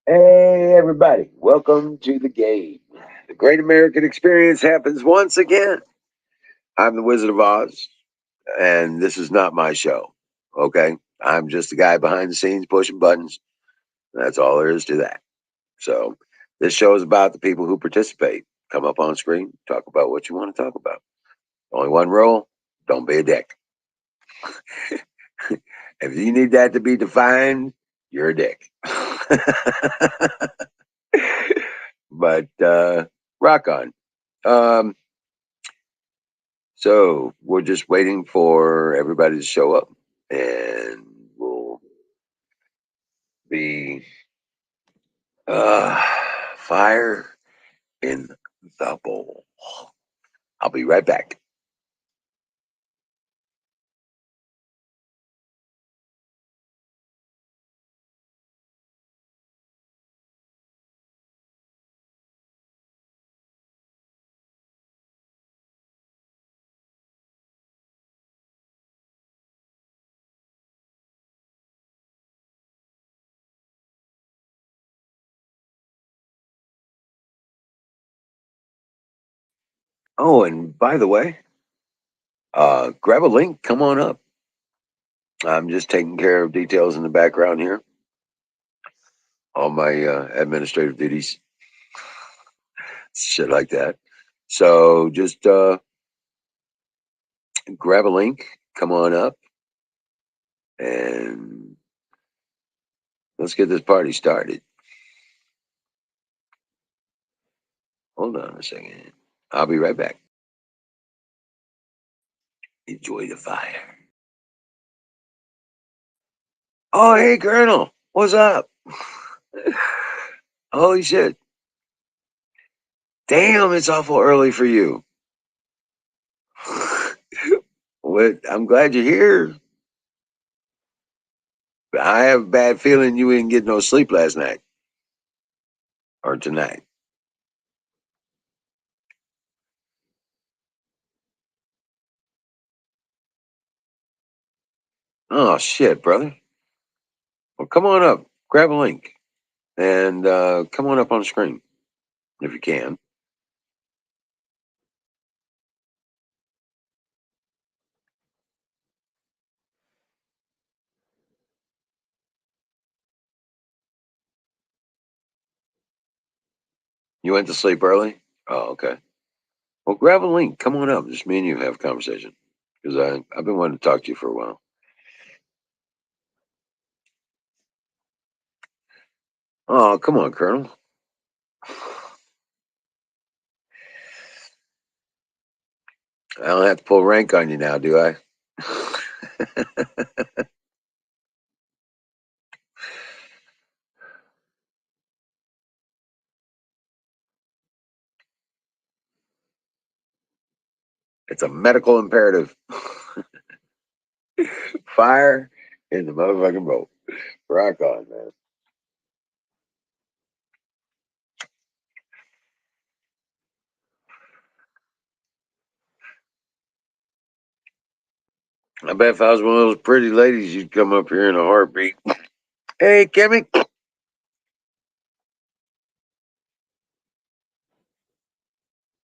Hey, everybody, welcome to the game. The Great American Experience happens once again. I'm the Wizard of Oz, and this is not my show. Okay, I'm just the guy behind the scenes pushing buttons. That's all there is to that. So, this show is about the people who participate. Come up on screen, talk about what you want to talk about. Only one rule: don't be a dick. If you need that to be defined, you're a dick. But rock on. Um, So we're just waiting for everybody to show up, and we'll be uh, fire in the bowl. I'll be right back. Oh, and by the way, grab a link. Come on up. I'm just taking care of details in the background here. All my administrative duties, shit like that. So just grab a link. Come on up, and let's get this party started. Hold on a second. I'll be right back. Enjoy the fire. Oh, hey, Colonel. What's up? Holy shit. Damn, it's awful early for you. What? I'm glad you're here. But I have a bad feeling you didn't get no sleep last night or tonight. Oh, shit, brother. Well, come on up. Grab a link and come on up on the screen if you can. You went to sleep early? Oh, okay. Well, grab a link. Come on up. Just me and you have a conversation because I've been wanting to talk to you for a while. Oh, come on, Colonel. I don't have to pull rank on you now, do I? It's a medical imperative. Fire in the motherfucking boat. Rock on, man. I bet if I was one of those pretty ladies, you'd come up here in a heartbeat. Hey, Kimmy.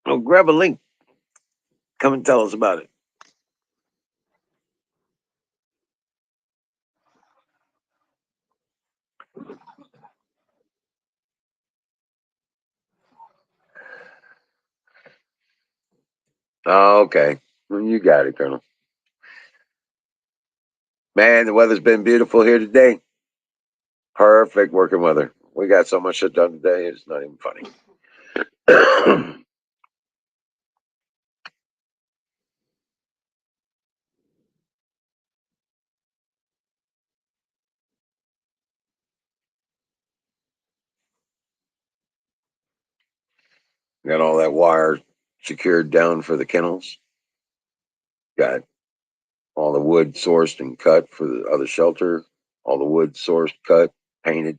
Oh, grab a link. Come and tell us about it. Oh, okay. Well, you got it, Colonel. Man, the weather's been beautiful here today. Perfect working weather. We got so much shit done today, it's not even funny. Got all that wire secured down for the kennels. Got all the wood sourced and cut for the other shelter. All the wood sourced, cut, painted,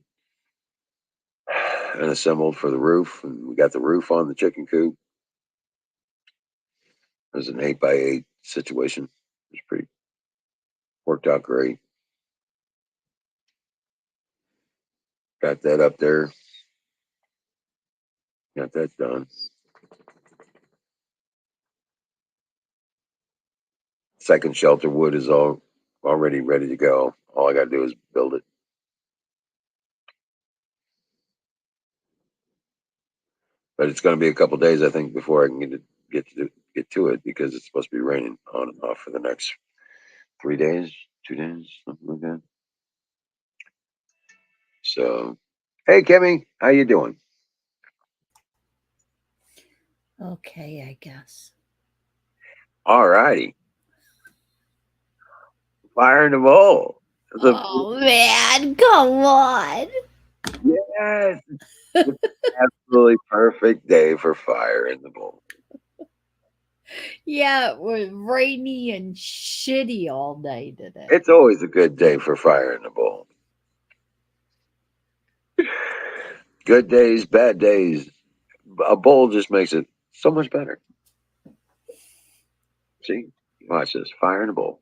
and assembled for the roof. And we got the roof on the chicken coop. It was an 8x8 situation. It was pretty worked out great. Got that up there. Got that done. Second shelter wood is all already ready to go. All I got to do is build it. But it's going to be a couple days, I think, before I can get to it because it's supposed to be raining on and off for the next 3 days, 2 days, something like that. So, hey, Kimmy, how you doing? Okay, I guess. All righty, fire in the bowl. The, Oh man, come on. yes, it's an absolutely perfect day for fire in the bowl. Yeah, it was rainy and shitty all day today. It's always a good day for fire in the bowl. Good days, bad days. A bowl just makes it so much better. See, watch this fire in a bowl.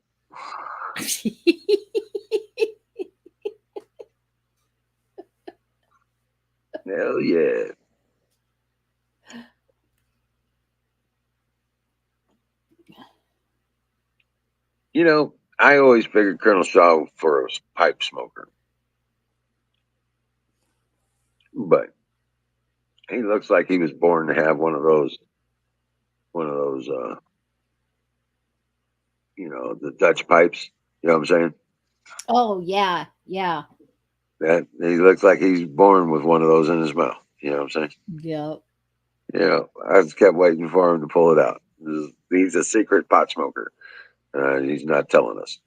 Hell yeah. You know, I always figured Colonel Shaw for a pipe smoker, but he looks like he was born to have one of those, the Dutch pipes. You know what I'm saying? Oh yeah, yeah. That he looks like he's born with one of those in his mouth. You know what I'm saying? Yep. I just kept waiting for him to pull it out. He's a secret pot smoker. He's not telling us.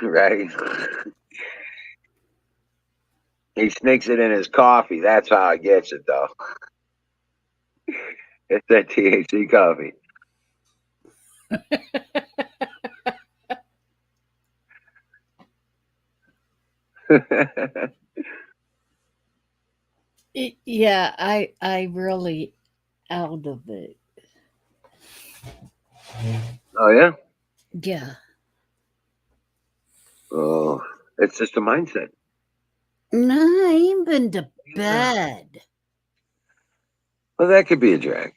Right? He sneaks it in his coffee. That's how he gets it, though. It's that THC coffee. Yeah, I really out of it. Oh yeah. Yeah. Oh, it's just a mindset. No, I ain't been to Yeah. bed. Well, that could be a drag,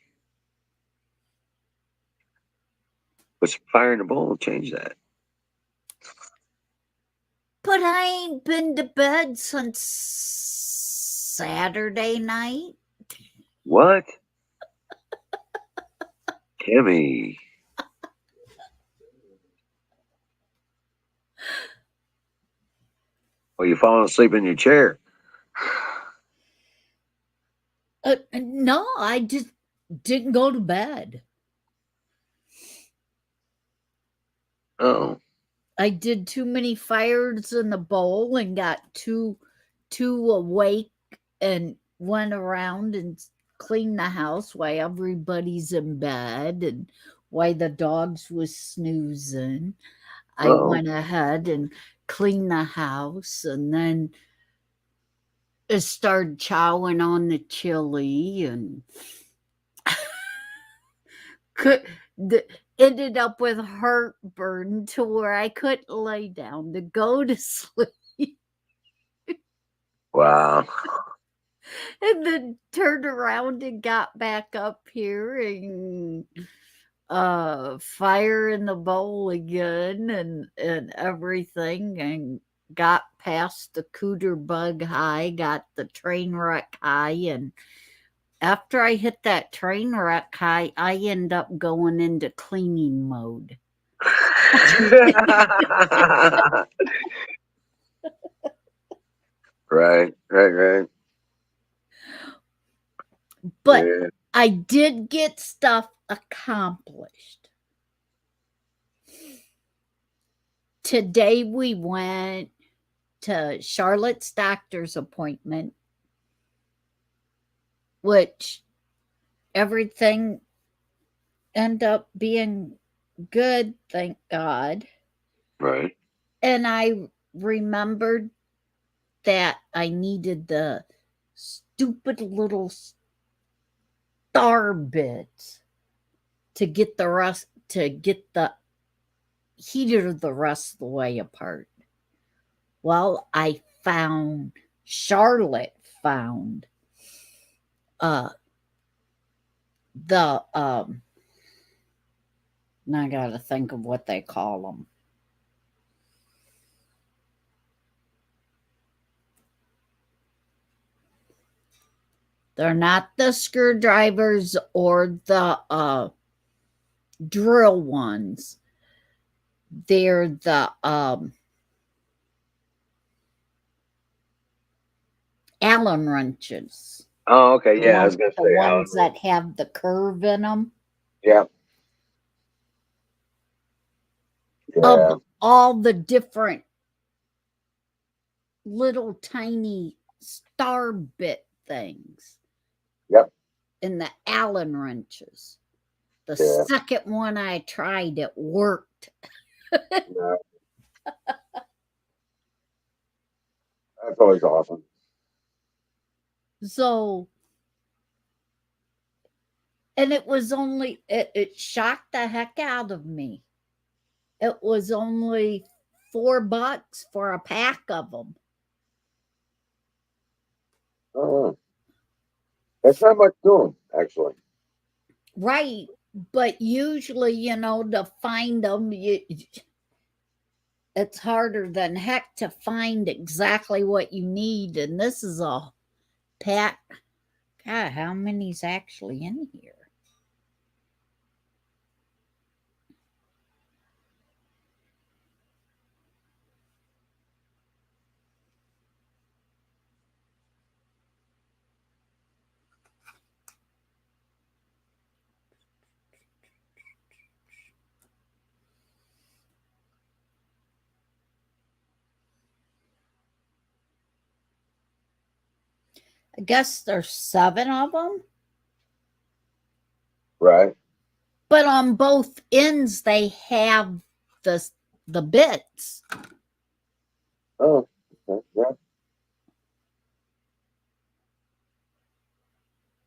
but fire in the bowl will change that. But I ain't been to bed since Saturday night. What, Kimmy? Well, you falling asleep in your chair? No, I just didn't go to bed. Oh, I did too many fires in the bowl and got too awake and went around and cleaned the house while everybody's in bed and while the dogs was snoozing. I oh. went ahead and cleaned the house and then it started chowing on the chili and could the, ended up with heartburn to where I couldn't lay down to go to sleep. Wow. And then turned around and got back up here and fire in the bowl again and everything and got past the cooter bug high, got the train wreck high, and after I hit that train wreck high, I end up going into cleaning mode. Right, right, right. But Yeah, I did get stuff accomplished. Today we went to Charlotte's doctor's appointment, which everything ended up being good, thank God. right. And I remembered that I needed the stupid little star bits to get the heater the rest of the way apart. Well, Charlotte found uh the now I gotta think of what they call them. They're not the screwdrivers or the drill ones. They're the Allen wrenches. Oh, okay. The Yeah, I one, was gonna the say Alan. ones that have the curve in them. Yeah, Of yeah, all the different little tiny star bit things yep, in the Allen wrenches. The yeah. second one I tried, it worked. No, that's always awesome. So, and it shocked the heck out of me. It was only $4 for a pack of them. Oh, that's not much to them, actually. Right. But usually, to find them, it's harder than heck to find exactly what you need. And this is a pack. God, how many's actually in here? I guess there's 7 of them. Right. But on both ends, they have the the bits. Oh, okay, yeah.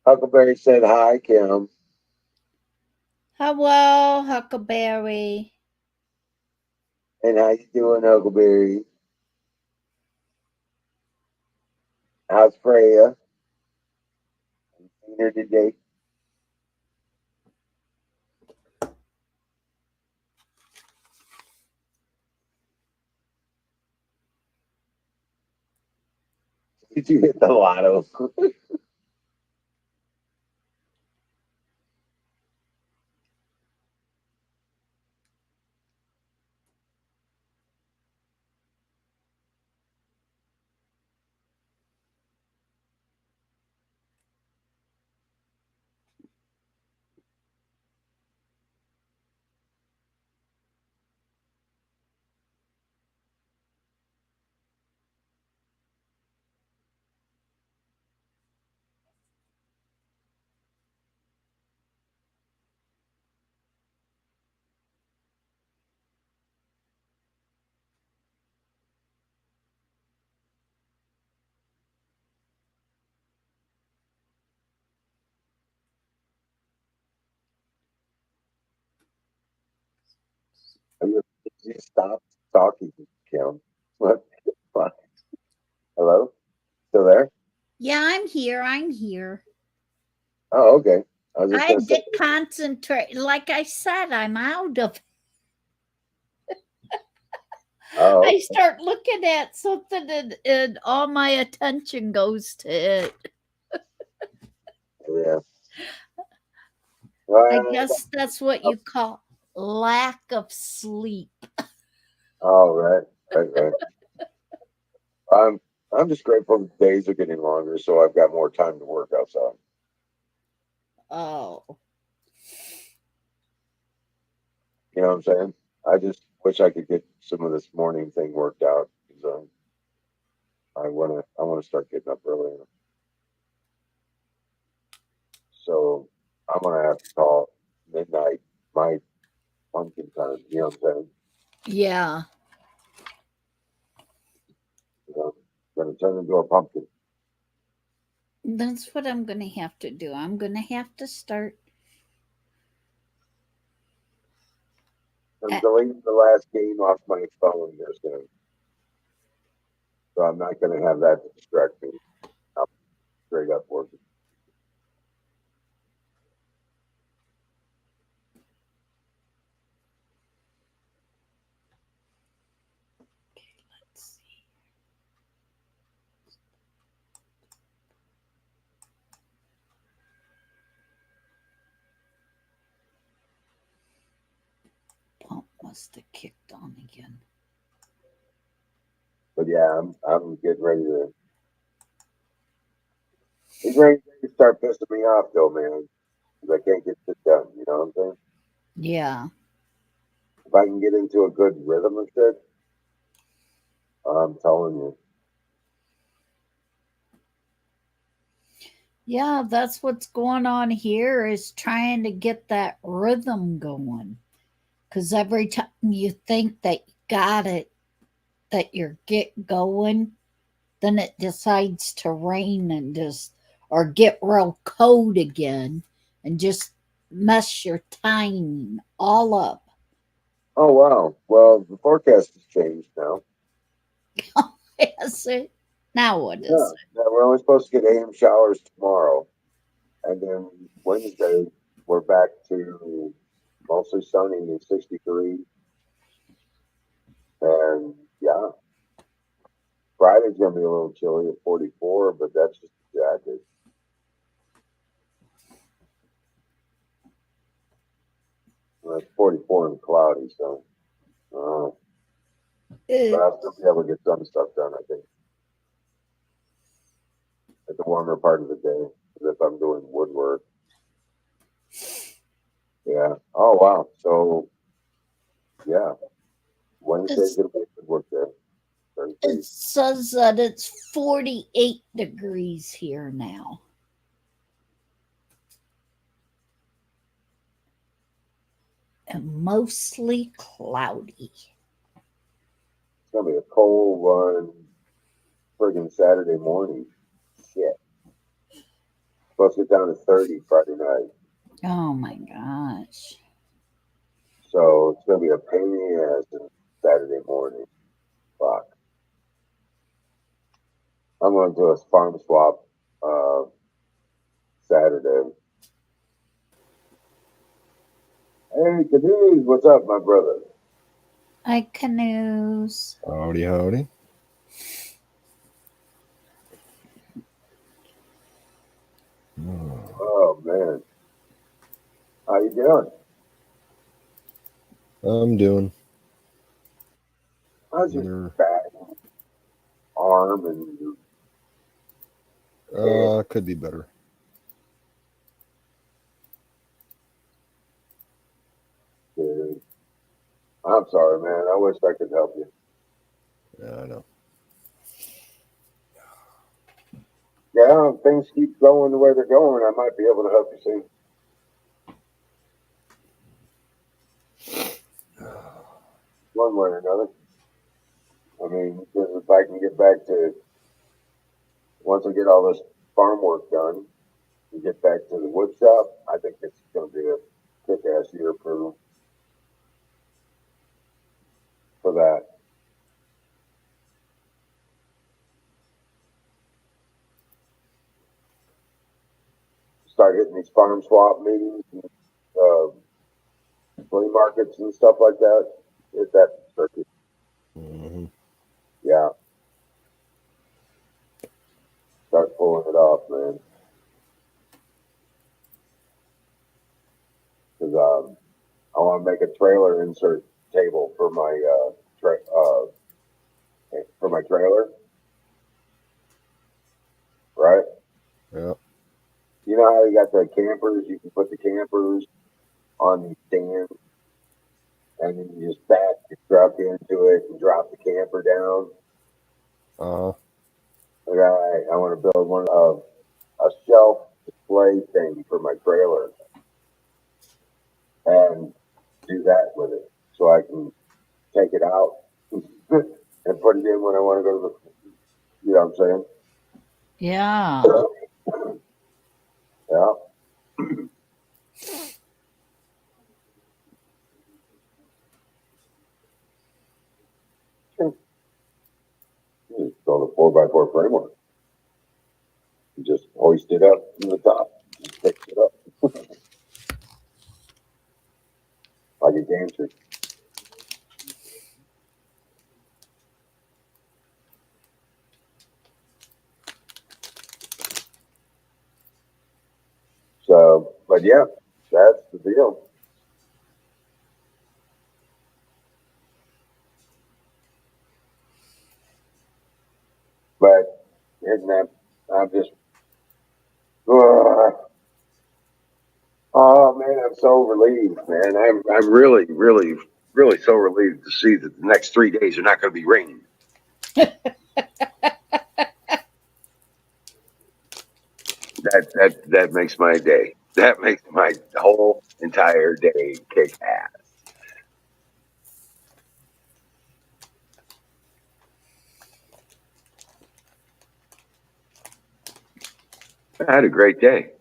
Huckleberry said hi, Kim. Hello, Huckleberry. And how you doing, Huckleberry? How's Freya? You seen her today? Did you hit the lotto? Did you stop talking, Kim? What? What? Hello? Still there? Yeah, I'm here. I'm here. Oh, okay. I was I just gonna had say. to concentrate. Like I said, I'm out of. Oh, I start looking at something and all my attention goes to it. yeah. I Well, guess that's what you call lack of sleep. oh, right, right, right. I'm I'm just grateful the days are getting longer, so I've got more time to work outside. Oh, You know what I'm saying? I just wish I could get some of this morning thing worked out because I wanna start getting up earlier. So I'm gonna have to call midnight my pumpkin time. You know what I'm saying? yeah. You know, gonna turn into a pumpkin. That's what I'm going to have to do. I'm going to have to start. I'm At, deleting the last game off my phone here soon. So I'm not going to have that distract me. I'm straight up working. Let's see. Pump must have kicked on again. But yeah, I'm getting ready to. He's ready to start pissing me off though, man. 'Cause I can't get shit done. You know what I'm saying? Yeah. If I can get into a good rhythm of shit, I'm telling you. Yeah, that's what's going on here is trying to get that rhythm going. Because every time you think that you got it, that you're get going, then it decides to rain and just, or get real cold again and just mess your timing all up. Oh wow. Well, the forecast has changed now. Is it? Now what Yeah. is it? Yeah, we're only supposed to get AM showers tomorrow, and then Wednesday we're back to mostly sunny and 63. And yeah, Friday's gonna be a little chilly at 44, but that's just a jacket. Well, it's 44 and cloudy, so uh, but I'll still It's, be able to get some stuff done. I think at the warmer part of the day, as if I'm doing woodwork. Yeah. Oh wow. So yeah, Wednesday's it's, gonna be a good work day. it Thursday. says that it's 48 degrees here now and mostly cloudy. It's gonna be a cold one, friggin' Saturday morning. Shit. Supposed to get down to 30 Friday night. Oh my gosh. So it's gonna be a pain in the ass on Saturday morning. Fuck. I'm gonna do a farm swap uh Saturday. Hey Canoes, what's up, my brother? I canoes. Howdy, howdy. Oh man. How you doing? I'm doing How's your another. back, arm, and your head? Could be better. Dude? I'm sorry, man. I wish I could help you. Yeah, I know. Yeah, if things keep going the way they're going, I might be able to help you soon. One way or another. I mean, because if I can get back to once I get all this farm work done and get back to the wood shop, I think it's going to be a kick-ass year for that. Start hitting these farm swap meetings, and, uh, flea markets and stuff like that. Hit that circuit. Mm-hmm. Yeah, start pulling it off, man. Because I want to make a trailer insert table for my for my trailer, right? Yeah. You know how you got the campers? You can put the campers on these stands, and then you just back your truck into it and drop the camper down. Uh. Okay, I want to build one of a shelf display thing for my trailer and do that with it, so I can take it out and put it in when I want to go to the. You know what I'm Yeah. saying? Yeah. Just go to 4x4 framework. You just hoist it up from the top. Just fix it up. Like a gantry. So, but yeah, that's the deal. But isn't that? I'm just. Oh man, I'm so relieved, man. I'm really, really, really so relieved to see that the next 3 days are not going to be raining. That makes my day. That makes my whole entire day kick ass. I had a great day.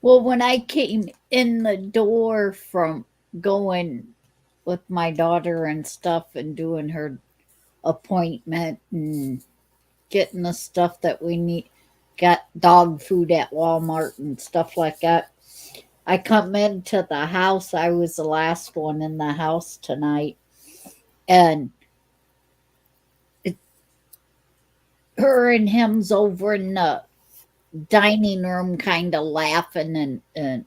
Well, when I came in the door from going with my daughter and stuff and doing her appointment and getting the stuff that we need, got dog food at Walmart and stuff like that. I come into the house. I was the last one in the house tonight. And her and him's over in the dining room kind of laughing and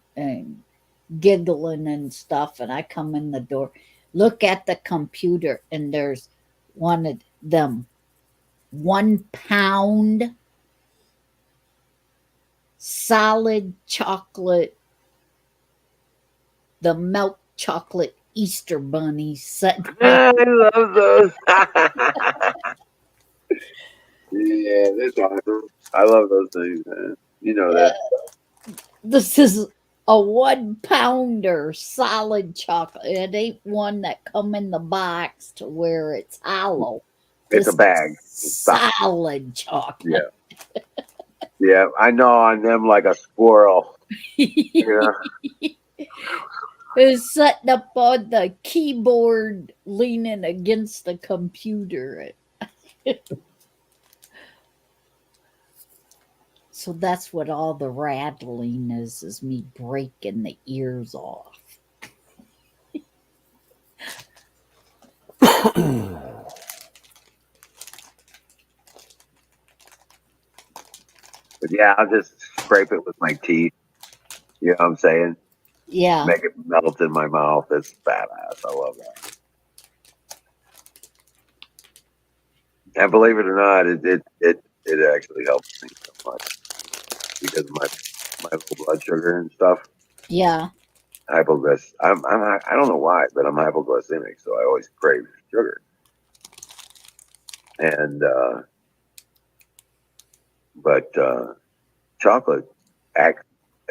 giggling and stuff. And I come in the door, look at the computer, and there's one of them 1 pound solid chocolate, the milk chocolate Easter bunnies set. I love those. Yeah, that's awesome. I love those things, man. You know that. This is a 1 pounder solid chocolate. It ain't one that come in the box to where it's hollow. It's a This bag. is solid chocolate. Yeah. Yeah. I gnaw on them like a squirrel. Yeah. Is sitting up on the keyboard leaning against the computer. So that's what all the rattling is me breaking the ears off. But yeah, I'll just scrape it with my teeth. You know what I'm saying? Yeah. Make it melt in my mouth. It's badass. I love that. And believe it or not, it actually helps me so much because of my low blood sugar and stuff. Yeah. I don't know why, but I'm hypoglycemic, so I always crave sugar. And but chocolate acts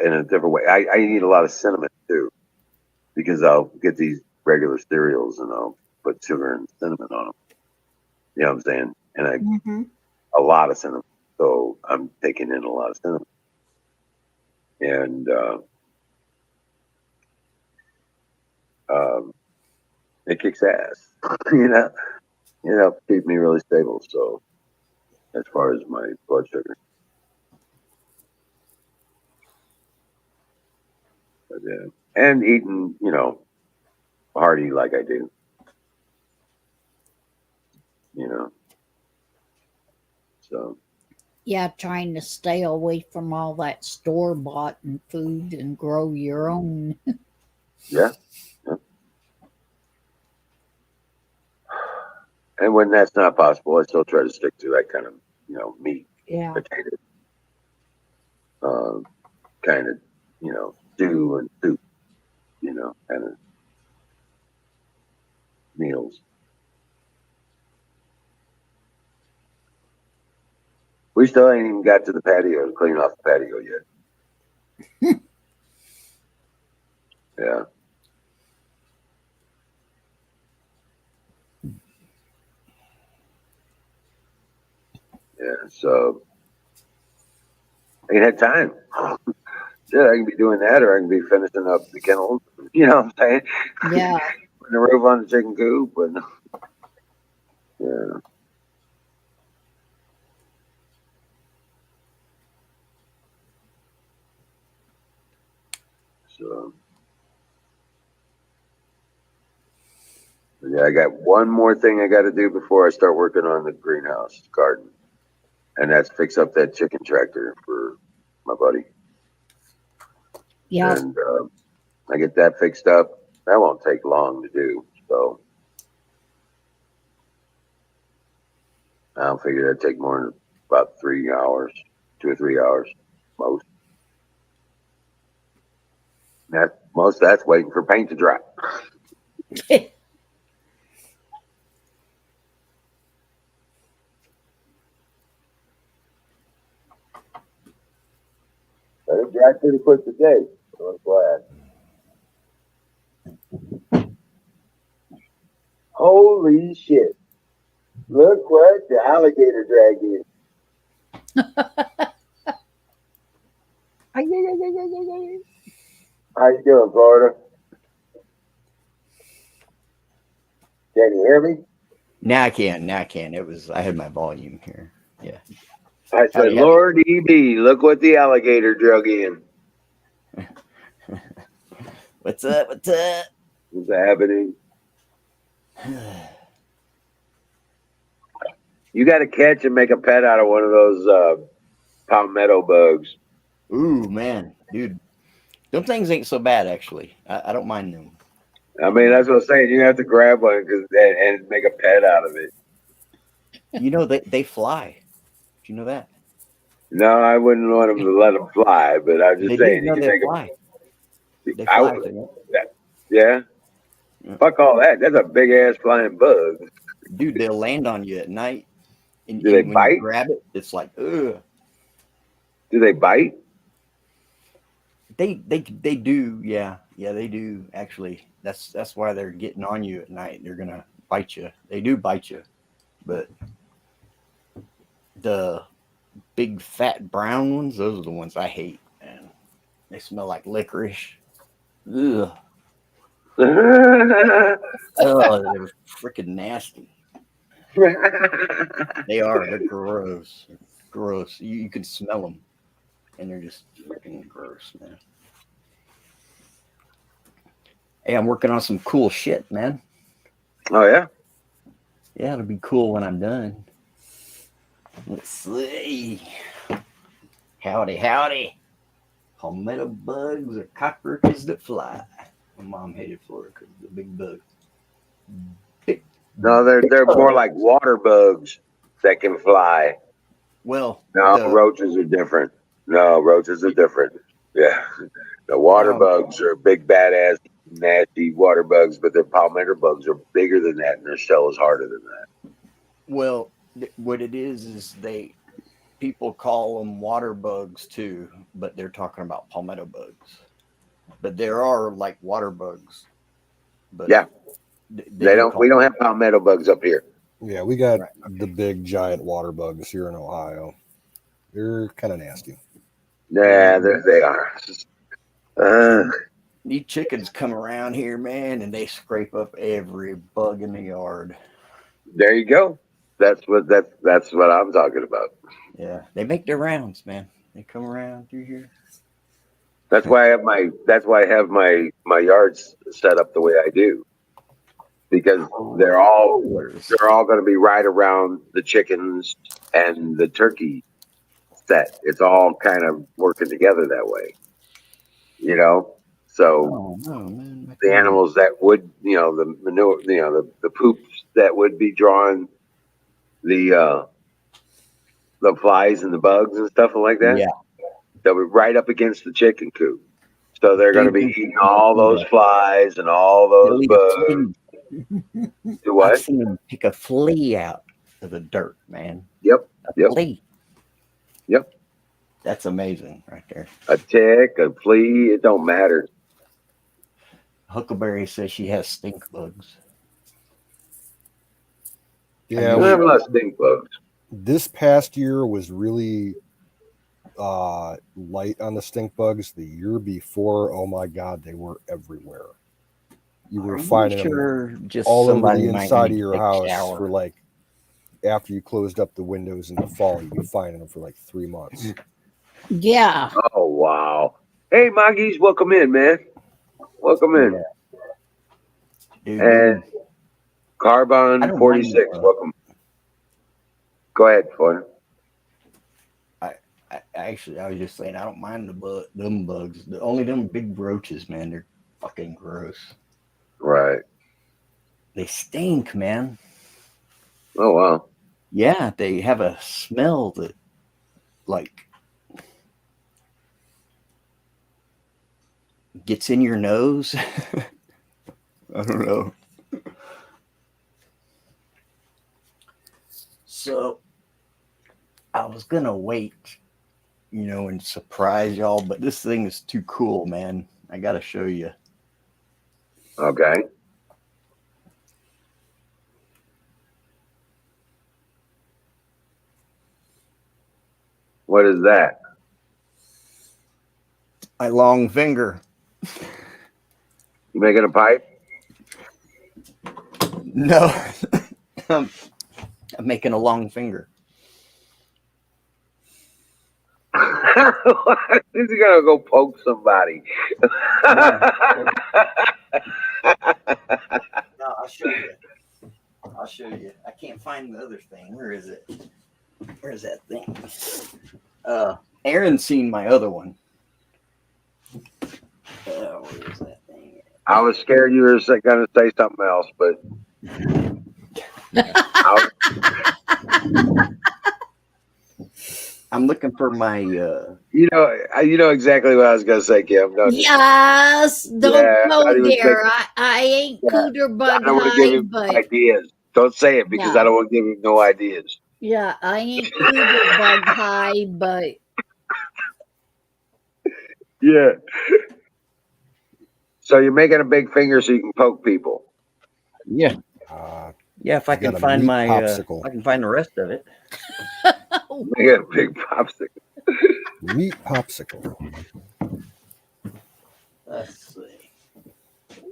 in a different way. I eat a lot of cinnamon too because I'll get these regular cereals and I'll put sugar and cinnamon on them. You know what I'm saying? And Mm-hmm. a lot of cinnamon. So I'm taking in a lot of cinnamon. And it kicks ass. Keep me really stable. So as far as my blood sugar. But, and eating, hearty like I do. So Yeah, trying to stay away from all that store bought and food and grow your own. yeah. And when that's not possible, I still try to stick to that kind of, meat, Yeah. potato, kind of, stew and soup, kind of meals. We still ain't even got to the patio to clean off the patio yet. Yeah. Yeah. So ain't had time. Yeah, I can be doing that, or I can be finishing up the kennel. You know what I'm saying? Yeah. Putting the roof on the chicken coop, but yeah. So yeah, I got one more thing I got to do before I start working on the greenhouse garden, and that's fix up that chicken tractor for my buddy. Yeah. And I get that fixed up. That won't take long to do. So I don't figure that'd take more than about 3 hours, 2 or 3 hours most. That most that's waiting for paint to dry. But it dried pretty quick today. So I'm glad. Holy shit. Look what the alligator dragged in. How you doing, Florida? Can you hear me? Now I can. Now I can. I had my volume here. Yeah. I said, Howdy, howdy. Lord EB, look what the alligator drug in. What's up? What's up? What's happening? You got to catch and make a pet out of one of those palmetto bugs. Ooh, man. Dude, them things ain't so bad, actually. I don't mind them. I mean, that's what I'm saying. You have to grab one and make a pet out of it. You know, they fly. Do you know that? No, I wouldn't want them to let them fly, but I'm just They saying do. you No, can they make fly. They I fly. would, yeah. Fuck all that. That's a big ass flying bug. Dude, they'll land on you at night. And, Do they and when you bite? grab it, it's like, ugh. Do they bite? They do, yeah. Yeah, they do, actually. That's why they're getting on you at night. They're gonna bite you. They do bite you. But the big fat brown ones, those are the ones I hate, man. They smell like licorice. Ugh. Oh, they're freaking nasty. They are. They're gross. Gross. You can smell them, and they're just freaking gross, man. Hey, I'm working on some cool shit, man. Oh yeah. Yeah, it'll be cool when I'm done. Let's see. Howdy, howdy. Palmetto bugs or cockroaches that fly. My mom hated Florida because of the big bug. Big, No, they're more like water bugs that can fly. well, No, roaches are different. No, roaches are different. Yeah. The water bugs are big, badass, nasty water bugs, but the palmetto bugs are bigger than that, and their shell is harder than that. well, what it is people call them water bugs too, but they're talking about palmetto bugs. But there are like water bugs. But Yeah. they do We don't have palmetto bugs up here. Yeah, we got the big giant water bugs here in Ohio. They're kind of nasty. Yeah, they are. These chickens come around here, man, and they scrape up every bug in the yard. There you go. That's what I'm talking about. Yeah, they make their rounds, man. They come around through here. That's why I have my yards set up the way I do, because they're all going to be right around the chickens and the turkey set. It's all kind of working together that way, you know. So man, the animals that would, the manure, the poops that would be drawing the flies and the bugs and stuff like that. Yeah, They'll be right up against the chicken coop. So they're going to be eating all those flies and all those bugs. Do what? I've seen them pick a flea out of the dirt, man. Yep. A flea. Yep. That's amazing right there. A tick, a flea, it don't matter. Huckleberry says she has stink bugs. Yeah, we have a lot of stink bugs. This past year was really light on the stink bugs. The year before, oh my God, they were everywhere. You were finding them just all over somebody the might inside need of to your take a house shower? for like, after you closed up the windows in the fall, you'd be finding them for like 3 months. Yeah. Oh wow. Hey Moggies, welcome in, man. Welcome in. Yeah. Dude, And I Carbon don't 46, mind. welcome. Go ahead, Fun. Actually, I was just saying, I don't mind them bugs. Only them big roaches, man. They're fucking gross. Right. They stink, man. Oh wow. Yeah, they have a smell that, like, gets in your nose. I don't know. So I was gonna wait, and surprise y'all, but this thing is too cool, man. I gotta show you. Okay. What is that? My long finger. You making a pipe? No, I'm making a long finger. He's gonna go poke somebody. No, I'll show you. I'll show you. I can't find the other thing. Where is it? Where's that thing? Aaron's seen my other one. Where is that thing? I was scared you were gonna say something else, but I'm looking for my. you know exactly what I was gonna say, Kim. Don't you? Yes. Don't Yeah, I go didn't even there. think- I ain't Yeah, cooter bug I don't want to give high, him but ideas. Don't say it because Yeah. I don't want to give him no ideas. yeah, I ain't cooter bug high, but Yeah. So you're making a big finger so you can poke people. Yeah. Yeah, if I I can got a find meat my, popsicle. if I can find the rest of it. Making a big popsicle. Meat popsicle. Let's see.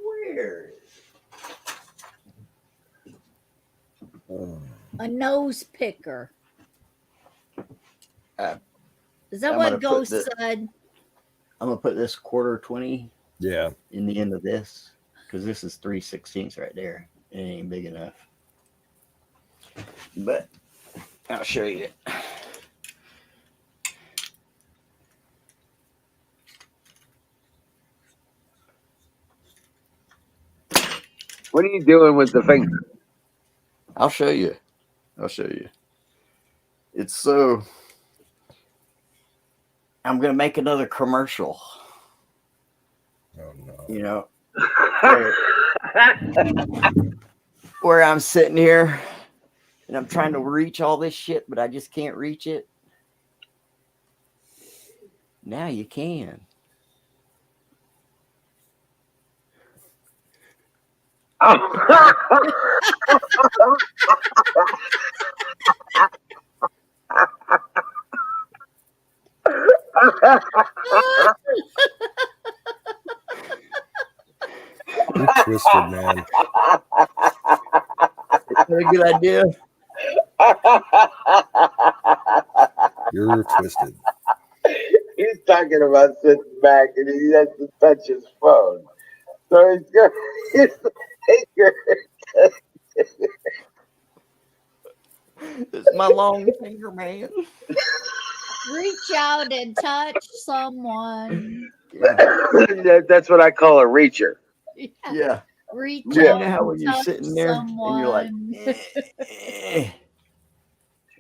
Where is it? a nose picker. Is that I'm what gonna put Ghost the- said? I'm gonna put this quarter 20 Yeah. in the end of this because this is 3/16 right there. It ain't big enough. But I'll show you. What are you doing with the finger? I'll show you. I'll show you. It's so. I'm gonna make another commercial. Oh no. You know, where I'm sitting here and I'm trying to reach all this shit, but I just can't reach it. Now you can. You're twisted, man. Is that a good idea? You're twisted. He's talking about sitting back and he has to touch his phone. So he's got his finger. It's my long finger, man. Reach out and touch someone. Yeah. That's what I call a reacher. Yeah. Reach Yeah. out You know how when and you're touch sitting there someone. and you're like,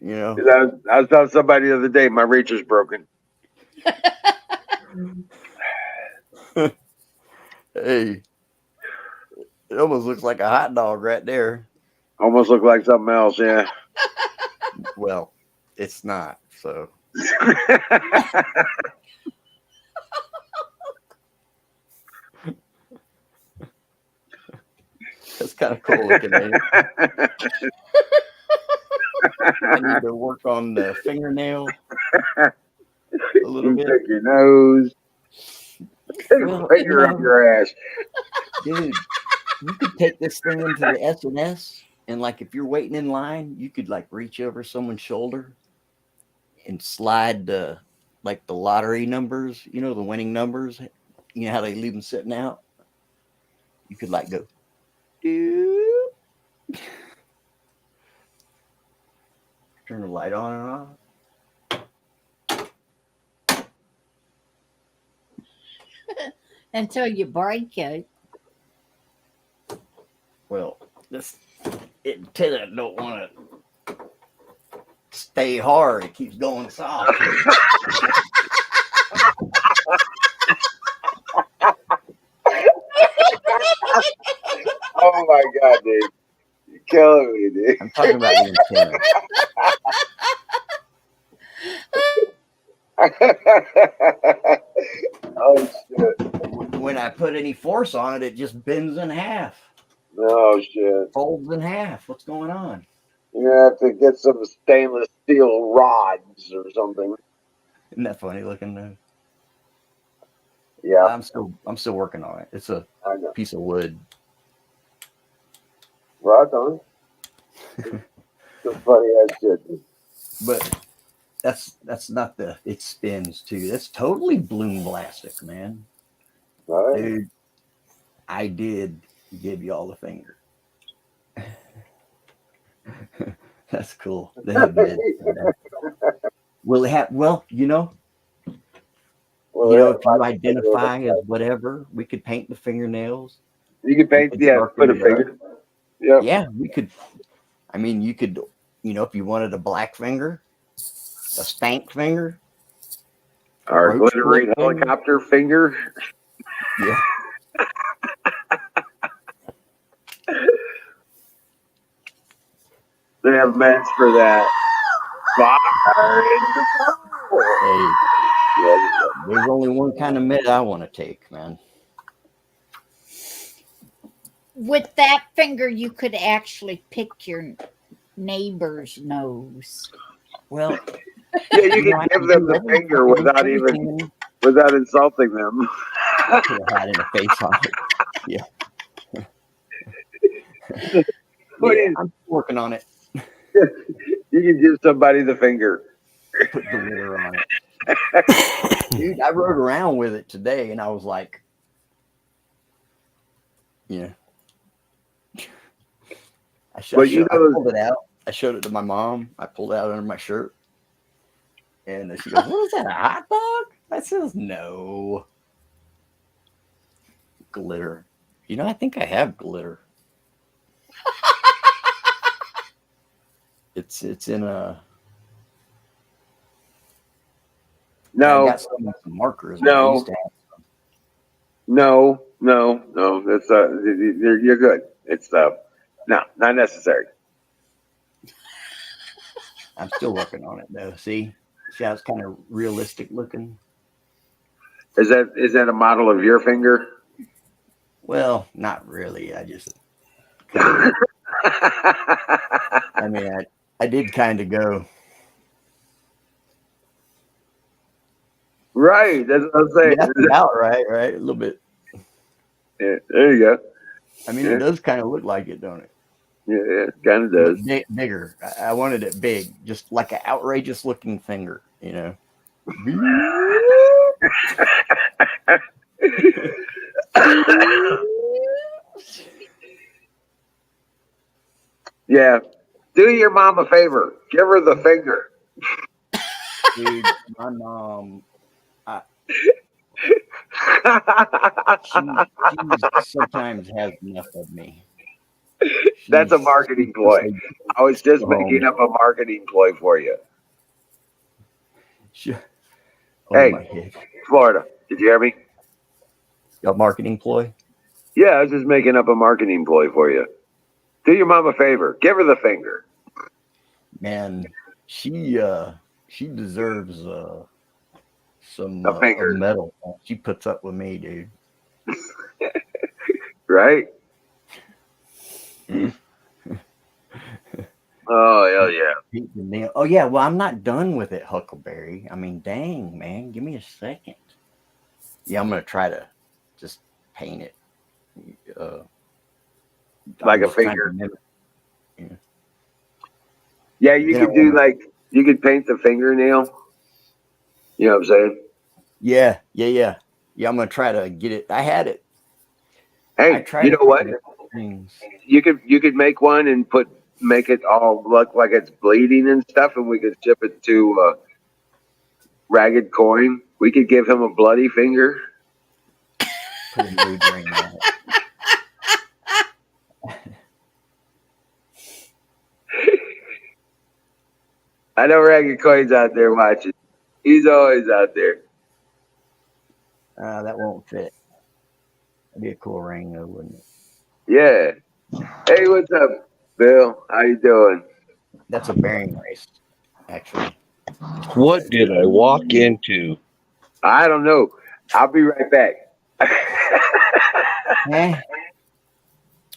you know. 'Cause I was telling somebody the other day my reacher's broken. Hey, it almost looks like a hot dog right there. Almost looked like something else, yeah. Well, it's not. So that's kind of cool looking. Ain't it? I need to work on the fingernail. little You bit. pick your nose. Take a Well, finger up your ass. dude, you could take this thing into the S&S, and like if you're waiting in line, you could like reach over someone's shoulder and slide the like the lottery numbers, you know, the winning numbers. You know how they leave them sitting out? You could like go, "Doop." Turn the light on and off. Until you break it. Well, this antenna don't want to stay hard. It keeps going soft. Oh my God, dude. You're killing me, dude. I'm talking about the antenna. Oh shit. When I put any force on it, it just bends in half, Oh shit. folds in half. What's going on? You're gonna have to get some stainless steel rods or something. Isn't that funny looking though? Yeah, I'm still working on it. It's a I know. piece of wood. Rock on. Some funny ass shit. Dude. But that's not the it spins too. That's totally bloom plastic, man. All right. Dude, I did give y'all the finger. That's cool. That did. Will it have Well, if you identify as whatever, we could paint the fingernails. you can paint, could yeah, darken put a it up. finger. Yeah. Yeah, we could. I mean, you could, if you wanted a black finger, a stank finger, Our roach glittery foot finger. helicopter finger. Yeah. They have ments for that. Fire in the ball. Hey, Yeah, there's only one kind of med I want to take, man. With that finger, you could actually pick your neighbor's nose. Well, yeah, you I can give can them do the finger without insulting them. Put a hat in the face on it. Yeah. What Yeah, is- I'm working on it. You can give somebody the finger. Put the glitter on it. Dude, I rode around with it today and I was like, I pulled it out. I showed it to my mom. I pulled it out under my shirt. And she goes, "What is that, a hot dog?" I says, "No. Glitter." I think I have glitter. It's in a... No. I got some markers. No. I used to have some. No. That's you're good. It's no, not necessary. I'm still working on it though. See how it's kind of realistic looking. Is that a model of your finger? Well, not really. I just kinda, I mean, I did kind of go. Right. That's what I'm saying. That's about right, a little bit. Yeah, there you go. I mean, it does kind of look like it, don't it? Yeah, it kind of does. Bigger. I wanted it big, just like an outrageous looking finger, Yeah. Do your mom a favor. Give her the finger. Dude, my mom, she sometimes has enough of me. That's a marketing ploy. I was just making up a marketing ploy for you. Hey, my head. Florida, did you hear me? A marketing ploy? Yeah, I was just making up a marketing ploy for you. Do your mom a favor. Give her the finger. Man, she deserves some medal. She puts up with me, dude. Right? Oh, hell yeah. Paint the nail. Oh yeah, well I'm not done with it, Huckleberry. I mean, dang man, give me a second. Yeah, I'm gonna try to just paint it. Like I'm a just trying to finger. remember. Yeah. Yeah, you Then I could do wanna, like, you could paint the fingernail. You know what I'm saying? yeah. I'm gonna try to get it. I had it. I Hey, tried you to know what? paint it things. You could make one and make it all look like it's bleeding and stuff, and we could ship it to Ragged Coin. We could give him a bloody finger. Put a mood ring on it. I know Ragged Coin's out there watching. He's always out there. That won't fit. That'd be a cool ring though, wouldn't it? Yeah. Hey, what's up, Bill? How you doing? That's a bearing race, actually. What did I walk into? I don't know. I'll be right back. Eh?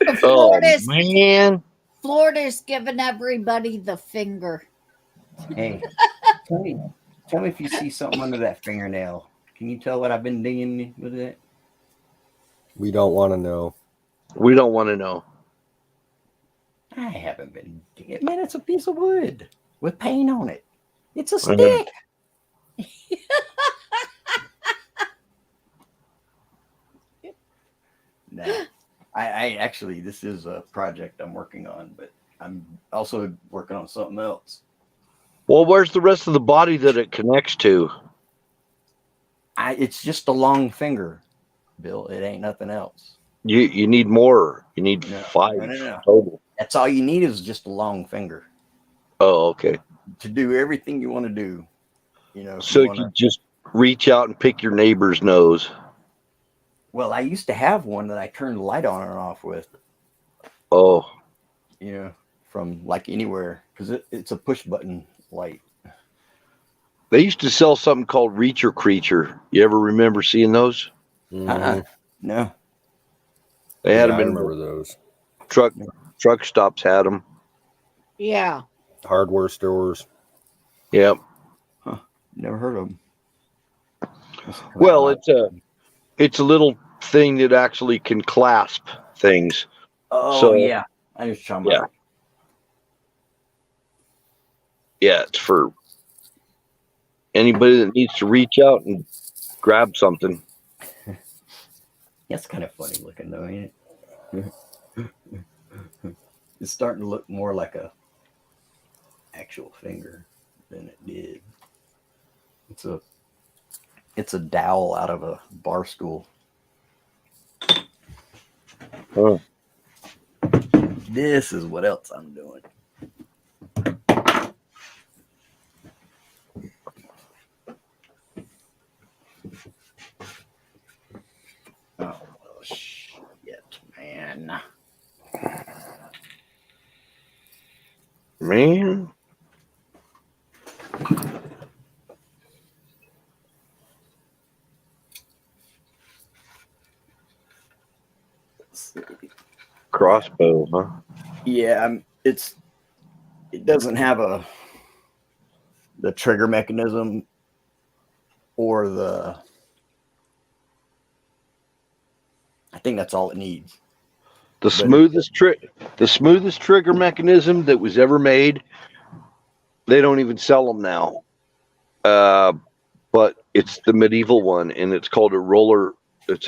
Oh Florida's, man, Florida's giving everybody the finger. Hey, tell me if you see something under that fingernail. Can you tell what I've been digging with it? We don't want to know. we don't want to know. I haven't been digging it. Man, it's a piece of wood with paint on it. It's a Mhm. stick. No, I actually, this is a project I'm working on, but I'm also working on something else. Well, where's the rest of the body that it connects to? It's just a long finger, Bill. It ain't nothing else. You need more. You need No, 5 no. total. That's all you need is just a long finger Oh, okay. to do everything you want to do. You know, if So you you want to. could just reach out and pick your neighbor's nose. Well, I used to have one that I turned the light on and off with. Oh, You know, from like anywhere because it's a push button light. they used to sell something called Reacher Creature. You ever remember seeing those? No. They had Yeah, I them in remember those. truck stops. Had them. Yeah. Hardware stores. Yep. Never heard of them. Well, it's a little thing that actually can clasp things. Oh So yeah, I was talking about. yeah, it's for anybody that needs to reach out and grab something. That's kind of funny looking though, ain't it? It's starting to look more like a actual finger than it did. It's a dowel out of a bar stool. Oh. This is what else I'm doing. Oh shit, man. Man. Crossbow, huh? Yeah, it doesn't have the trigger mechanism or I think that's all it needs. The smoothest trigger mechanism that was ever made. They don't even sell them now. But it's the medieval one, and it's called a roller. It's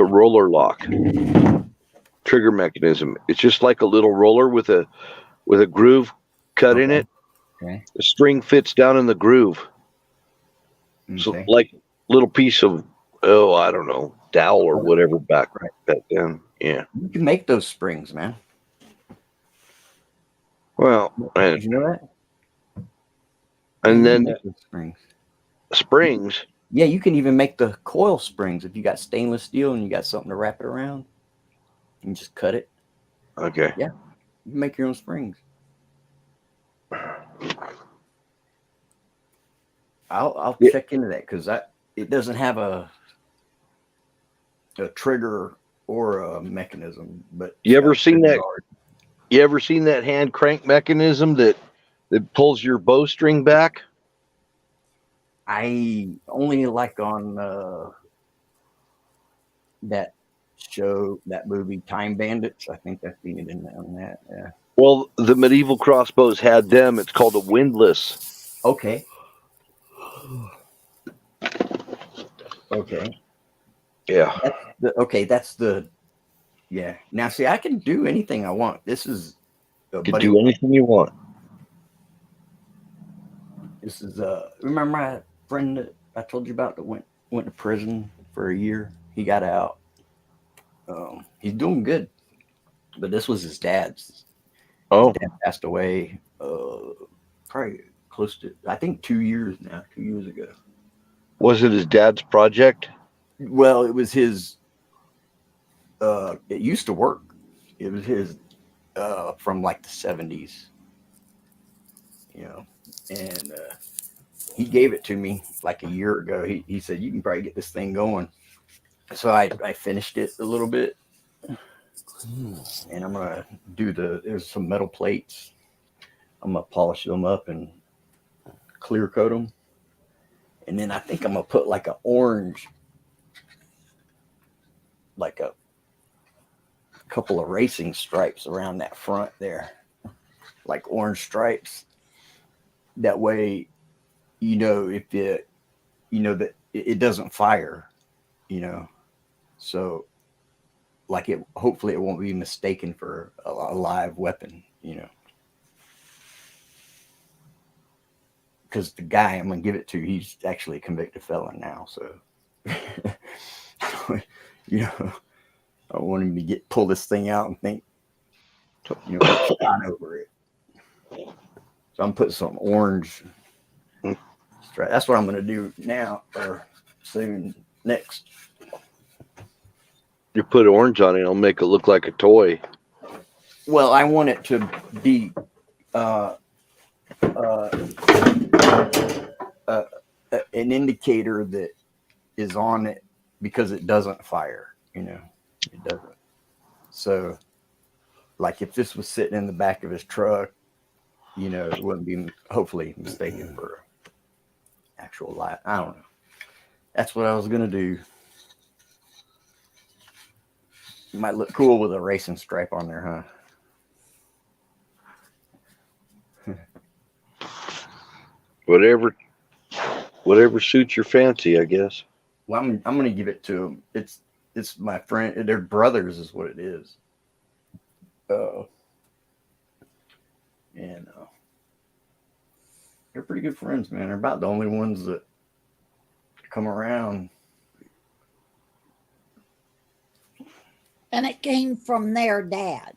a roller lock trigger mechanism. It's just like a little roller with a groove cut in it. Okay. The string fits down in the groove. Okay. So like little piece of I don't know, dowel or whatever back then. Yeah. You can make those springs, man. Well, Did you know that? and then springs. Yeah, you can even make the coil springs if you got stainless steel and you got something to wrap it around. You can just cut it. Okay. Yeah, you can make your own springs. I'll check into that because it doesn't have a trigger or a mechanism. But You ever seen that? You ever seen that hand crank mechanism that pulls your bowstring back? I only like on that show, that movie Time Bandits. I think I've seen it on that. Yeah. Well, the medieval crossbows had them. It's called a windlass. Okay. Okay. Yeah. That's the yeah. Now see, I can do anything I want. This is You can do anything you want. This is remember my friend that I told you about that went to prison for a year? He got out. He's doing good. But this was his dad's. Oh, His dad passed away probably close to, I think 2 years now, 2 years ago. was it his dad's project? Well, it was his it used to work. It was his from like the 70s. You know, and he gave it to me like a year ago. He said, you can probably get this thing going. So I finished it a little bit. And I'm going to do there's some metal plates. I'm going to polish them up and clear coat them. And then I think I'm going to put like an orange, like a couple of racing stripes around that front there. Like orange stripes. That way, you know, if that it doesn't fire, you know. So like hopefully it won't be mistaken for a live weapon, you know. Because the guy I'm gonna give it to, he's actually a convicted felon now, so you know, I don't want him to pull this thing out and think, you know, shot over it. So I'm putting some orange. That's what I'm gonna do now or soon next. You put orange on it, it'll make it look like a toy. Well, I want it to be an indicator that is on it because it doesn't fire, you know, it doesn't. So like if this was sitting in the back of his truck, you know, it wouldn't be hopefully mistaken for actual light. I don't know. That's what I was going to do. It might look cool with a racing stripe on there, huh? Whatever suits your fancy, I guess. Well, I'm going to give it to him. It's my friend. They're brothers, is what it is. And they're pretty good friends, man. They're about the only ones that come around. And it came from their dad.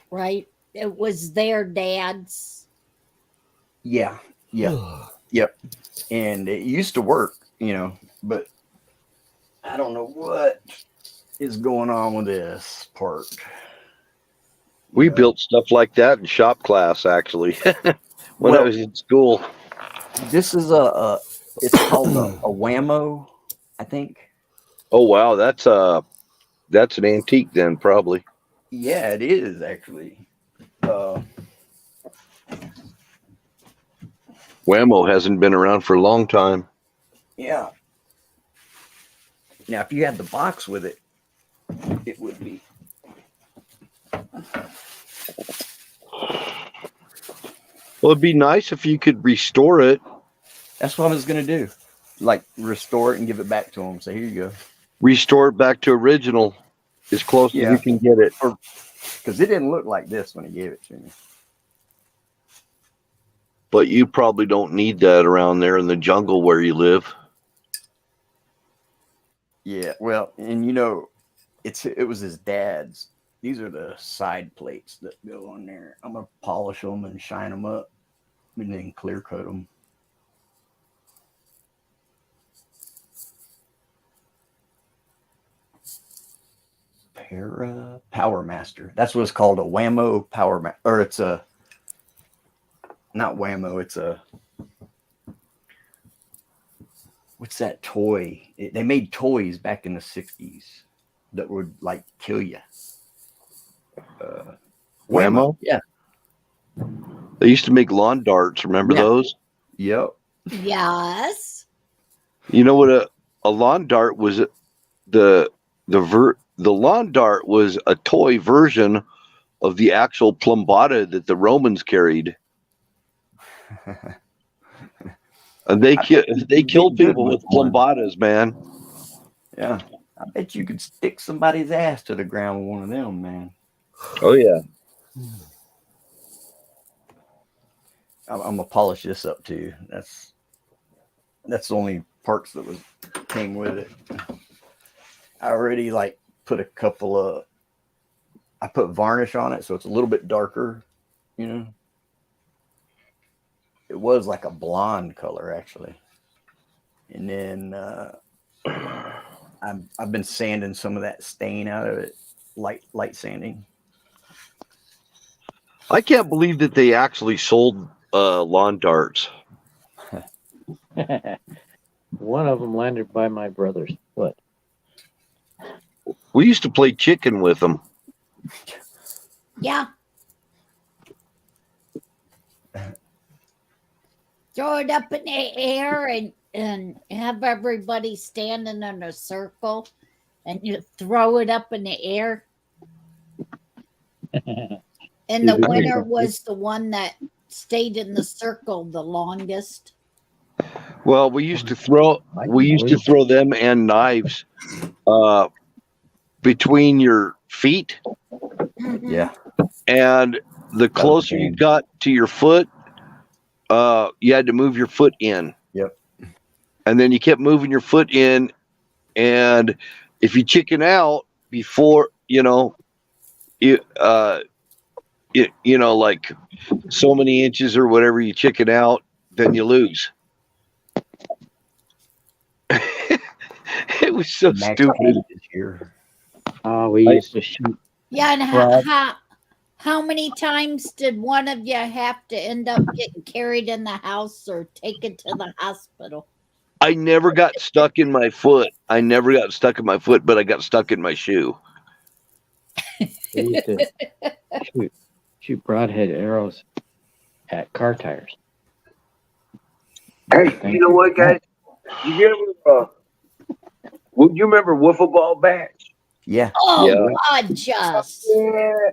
Right? It was their dad's. Yeah. Yep. And it used to work, you know, but I don't know what is going on with this part. We built stuff like that in shop class, actually, when I was in school. This is it's called a whammo, I think. Oh wow, that's an antique then, probably. Yeah, it is actually. Whammo hasn't been around for a long time. Yeah. Now, if you had the box with it, it would be. Well, it'd be nice if you could restore it. That's what I was going to do. Like, restore it and give it back to them. Say, here you go. Restore it back to original as close as you can get it. Because it didn't look like this when he gave it to me. But you probably don't need that around there in the jungle where you live. Yeah, well, and you know, it was his dad's. These are the side plates that go on there. I'm going to polish them and shine them up and then clear coat them. Power Master. That's what it's called, a whammo Power Master. Or it's a, not whammo, it's a, what's that toy? They made toys back in the 60s that would like kill you. Whammo? Yeah. They used to make lawn darts. Remember those? Yep. Yes. You know what a lawn dart was? The lawn dart was a toy version of the actual plumbata that the Romans carried. And they killed people with plumbatas, man. Yeah. I bet you could stick somebody's ass to the ground with one of them, man. Oh yeah. I'm gonna polish this up too. That's the only parts that came with it. I already like put a couple of. I put varnish on it, so it's a little bit darker. You know, it was like a blonde color actually, and then I've been sanding some of that stain out of it, light sanding. I can't believe that they actually sold lawn darts. One of them landed by my brother's foot. We used to play chicken with them. Yeah. Throw it up in the air and have everybody standing in a circle and you throw it up in the air. And the winner was the one that stayed in the circle the longest. Well, we used to throw them and knives between your feet. Yeah. And the closer you got to your foot, you had to move your foot in. Yep. And then you kept moving your foot in, and if you chicken out before, like so many inches or whatever you chicken out, then you lose. It was so stupid. Oh, we used to shoot. Yeah, and how many times did one of you have to end up getting carried in the house or taken to the hospital? I never got stuck in my foot. But I got stuck in my shoe. We used to shoot broadhead arrows at car tires. Hey, you know what, guys? You remember wiffle ball bats? Yeah. Oh, Yeah. God, just. Yeah.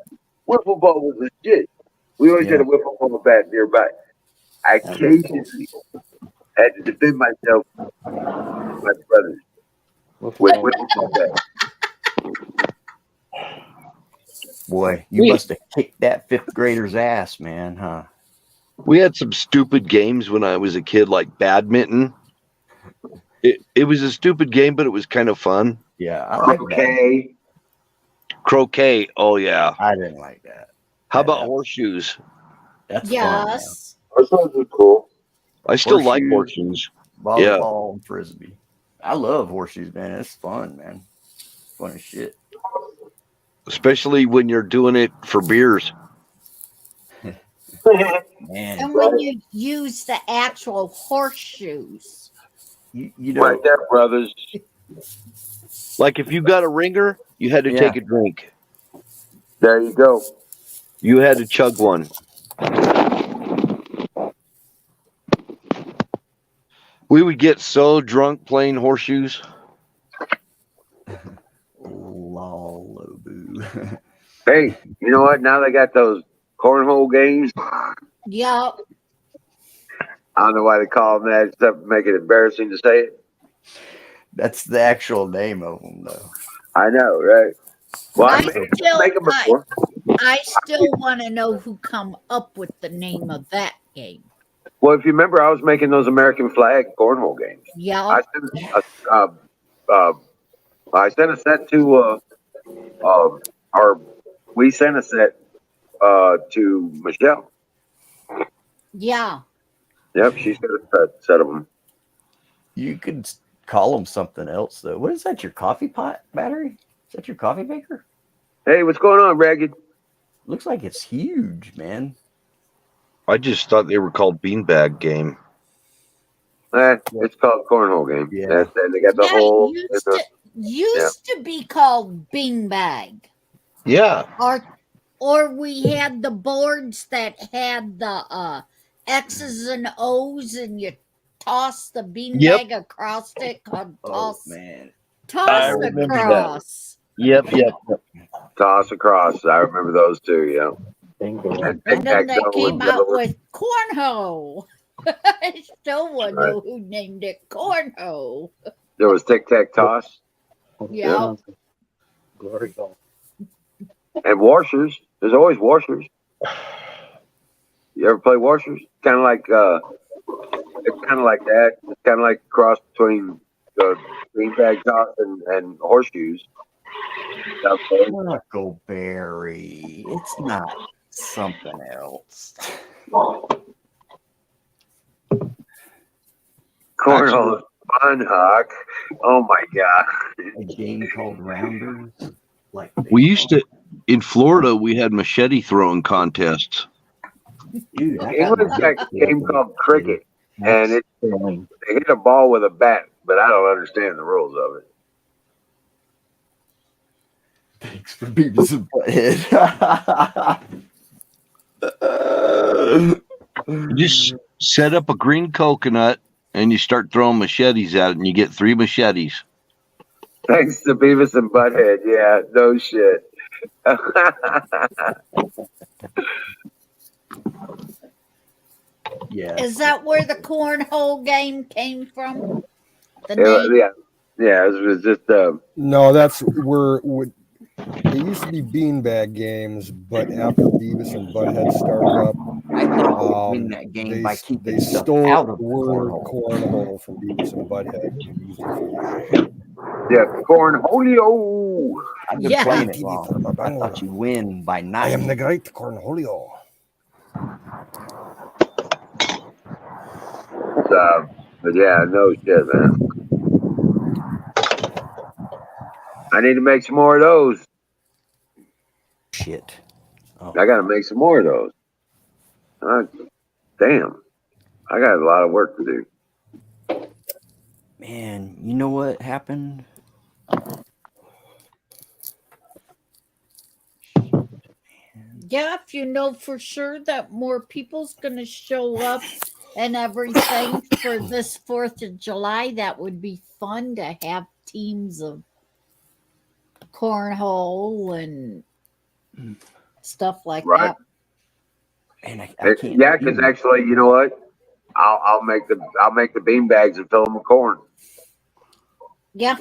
Wiffle ball was legit. We always had a wiffle ball bat nearby. I occasionally had to defend myself with my brothers with wiffle ball bats. Boy, you must have kicked that fifth grader's ass, man, huh? We had some stupid games when I was a kid, like badminton. It was a stupid game, but it was kind of fun. Yeah, I like that. Croquet. Oh yeah. I didn't like that. How about horseshoes? That's yes. Fun, those are cool. I still like horseshoes. Volleyball and frisbee. I love horseshoes, man. It's fun, man. Fun as shit. Especially when you're doing it for beers. Man. And when you use the actual horseshoes. You know, Right there, brothers. Like if you got a ringer, you had to take a drink. There you go. You had to chug one. We would get so drunk playing horseshoes. Loloboo. Hey, you know what? Now they got those cornhole games. Yep. I don't know why they call them that, except to make it embarrassing to say it. That's the actual name of them, though. I know, right? Well, I still want to know who come up with the name of that game. Well, if you remember, I was making those American flag cornhole games. Yeah. I sent a set to, we sent a set to Michelle. Yeah. Yep, she sent a set of them. You could call them something else, though. What is that, your coffee pot battery? Is that your coffee maker? Hey, what's going on, Ragged? Looks like it's huge, man. I just thought they were called beanbag game. It's called Cornhole Game. Yeah. And they got the Yeah, whole. used to be called beanbag. Yeah. Or we had the boards that had the X's and O's, and you toss the beanbag across it, called Oh man. toss remember that. across. Yep. Toss across. I remember those two. Yeah. Bingo. And And then they tic-tac-toe came was the other out one. with cornhole. I still want to Right. know who named it cornhole. There was tic-tac-toss Yeah. Glory hole. and washers. There's always washers. You ever play washers? Kind of like it's kind of like that. It's kind of like a cross between beanbag toss and horseshoes. Huckleberry. It's not something else. Cornhole is fun, Huck. Oh my god. A game called Rounders. Like We used to in Florida. We had machete throwing contests. dude, I got England's my got a game called cricket, and That's they failing. hit a ball with a bat, but I don't understand the rules of it. Thanks for Beavis and Butthead. You just set up a green coconut and you start throwing machetes at it, and you get 3 machetes. Thanks to Beavis and Butthead. Yeah, no shit. Yeah. Is that where the cornhole game came from? The name? Yeah, it was just No, that's where it used to be beanbag games, but after Beavis and Butthead started up, I thought we win that game by keeping they stuff stole out of the the word cornhole. cornhole from Beavis and Butthead and used it for the game. cornholio. I've been Yeah. playing it wrong. I thought you win by I am knocking. the great cornholio. But yeah, no shit, man. I need to make some more of those. Shit. Oh. I got to make some more of those. Damn, I got a lot of work to do. Man, you know what happened? Yeah, if you know for sure that more people's going to show up and everything for this 4th of July, that would be fun to have teams of cornhole and stuff like Right. that. And I can't. Yeah, because actually, you know what? I'll make the bean bags and fill them with corn. Yeah.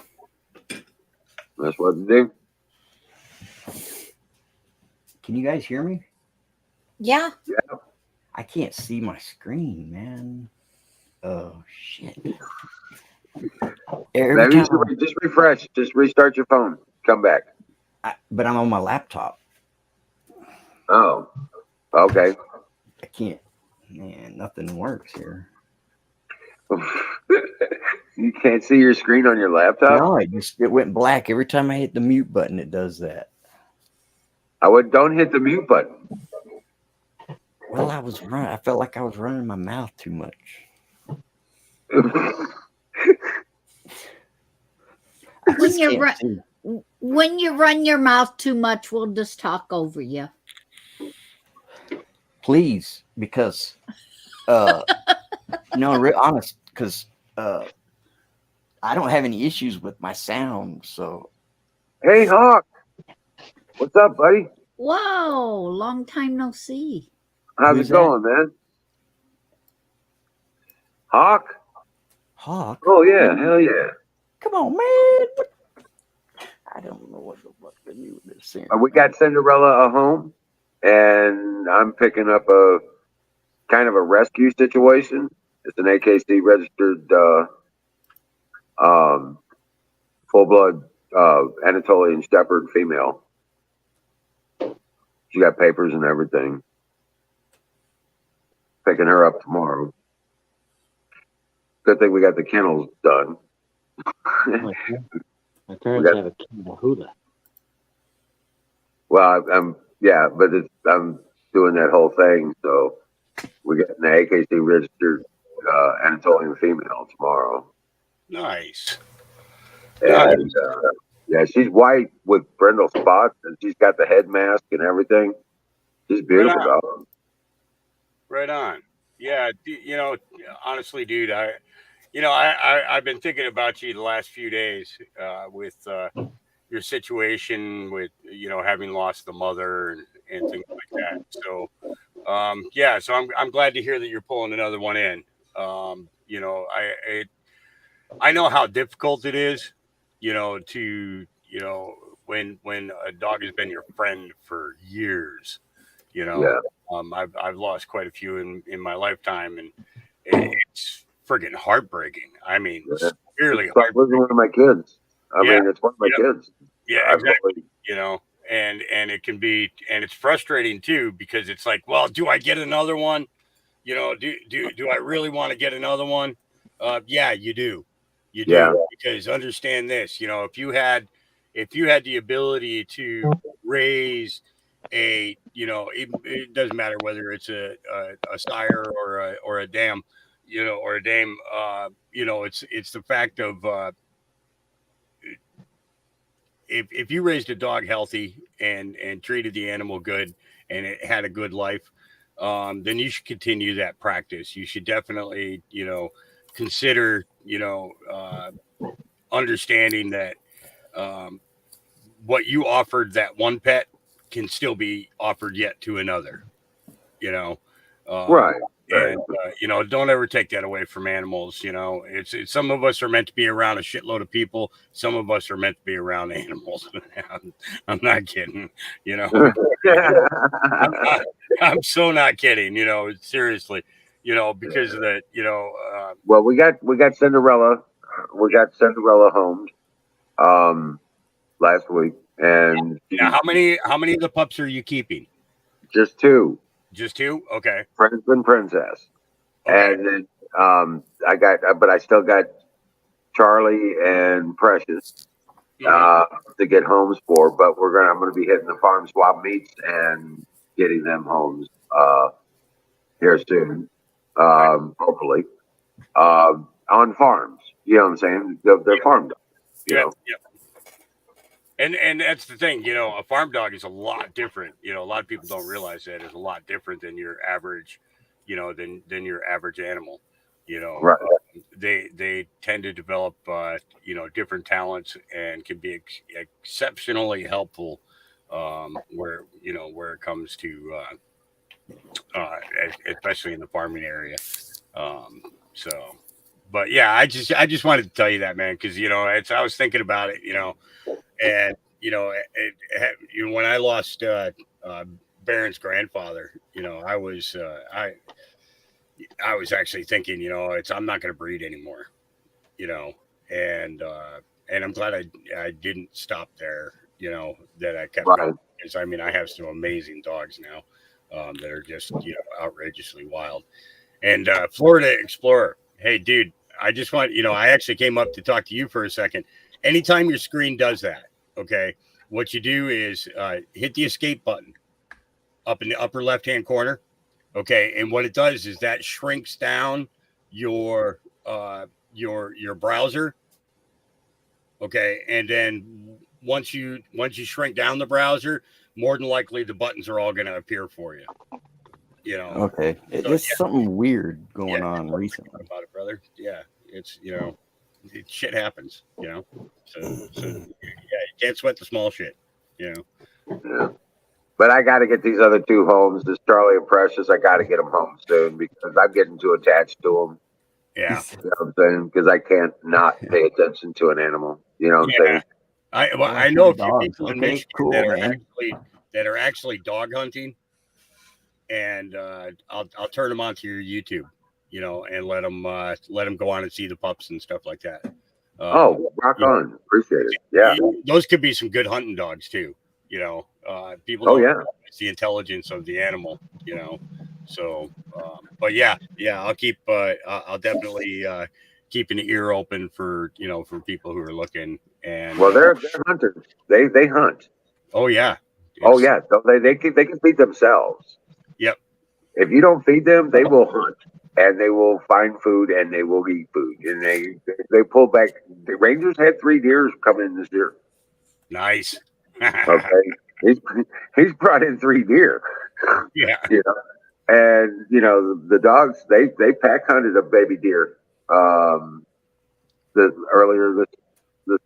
That's what to do. Can you guys hear me? Yeah. I can't see my screen, man. Oh shit. Every Maybe time just refresh. Just restart your phone. Come back. but I'm on my laptop. Oh, okay. I can't. Man, nothing works here. You can't see your screen on your laptop? No, it went black every time I hit the mute button. It does that. Don't hit the mute button. Well, I felt like I was running my mouth too much. When you run your mouth too much, we'll just talk over you. Please, because no, real honest, because I don't have any issues with my sound. So, Hey, Hawk. What's up, buddy? Whoa, long time no see. How's Who's it going, man? Hawk? Hawk, Oh, yeah. Hell yeah. come on, man. I don't know what the fuck to do with this here. We got Cinderella a home, and I'm picking up a kind of a rescue situation. It's an AKC registered full-blood Anatolian Shepherd female. She got papers and everything. Picking her up tomorrow. Good thing we got the kennels done. My parents have a Kimahula. Well, I'm doing that whole thing. So we got an AKC registered and it's only a female tomorrow. Nice. And yeah, she's white with brindle spots, and she's got the head mask and everything. She's beautiful, dog. Right on. Yeah, honestly, dude, I've been thinking about you the last few days with your situation with having lost the mother and things like that. So so I'm glad to hear that you're pulling another one in. I know how difficult it is, to when a dog has been your friend for years. I've lost quite a few in my lifetime, and it's friggin' heartbreaking. I mean, severely it's like losing one of my kids. I mean, it's one of my kids. Yeah, exactly. And it can be, and it's frustrating too, because it's like, well, do I get another one? Do I really want to get another one? Yeah, you do. You do. Yeah. Because understand this, if you had the ability to raise it doesn't matter whether it's a sire or a dam, or a dame, it's the fact of if you raised a dog healthy and treated the animal good and it had a good life, then you should continue that practice. You should definitely, consider, understanding that what you offered that one pet can still be offered yet to another, Right. And don't ever take that away from animals. It's some of us are meant to be around a shitload of people. Some of us are meant to be around animals. I'm not kidding. I'm so not kidding. Seriously. Because of that. Well, we got Cinderella. We got Cinderella homed last week, and now how many of the pups are you keeping? Just two. Just two? Okay. Prince and Princess. Okay. And then I still got Charlie and Precious to get homes for. But I'm gonna be hitting the farm swap meets and getting them homes here soon, hopefully, on farms. You know what I'm saying? They're farm dogs. Yeah. And that's the thing, a farm dog is a lot different. A lot of people don't realize that it's a lot different than your average, than your average animal. Right. They tend to develop, different talents and can be exceptionally helpful, where it comes to, especially in the farming area. But yeah, I just wanted to tell you that, man, because I was thinking about it, and when I lost Baron's grandfather, I was actually thinking, I'm not going to breed anymore, and I'm glad I didn't stop there, that I kept going, because I have some amazing dogs now that are just outrageously wild. And Florida Explorer, hey dude, I just want I actually came up to talk to you for a second. Anytime your screen does that, okay, what you do is hit the escape button up in the upper left hand corner, okay, and what it does is that shrinks down your browser, okay, and then once you shrink down the browser, more than likely the buttons are all going to appear for you. Okay, there's something weird going on recently about it, brother. Yeah, it's shit happens, So you can't sweat the small shit, Yeah. But I got to get these other two homes, this Charlie and Precious. I got to get them home soon because I'm getting too attached to them. Yeah, you know what I'm saying? Because I can't not pay attention to an animal. You know what I'm saying? I know a few people in Michigan cool, that are actually dog hunting, and I'll turn them onto your YouTube, and let them go on and see the pups and stuff like that. Rock on! Appreciate it. Yeah, those could be some good hunting dogs too. People don't realize the intelligence of the animal. So, but yeah, I'll keep. I'll definitely keep an ear open for for people who are looking. And they're hunters. They hunt. Oh yeah. So they can feed themselves. Yep. If you don't feed them, they will hunt. and they will find food and they will eat food. And they pull back. The Rangers had 3 deers come in this year. Nice. Okay, he's brought in 3 deer. Yeah. You know, and the dogs they pack hunted a baby deer earlier this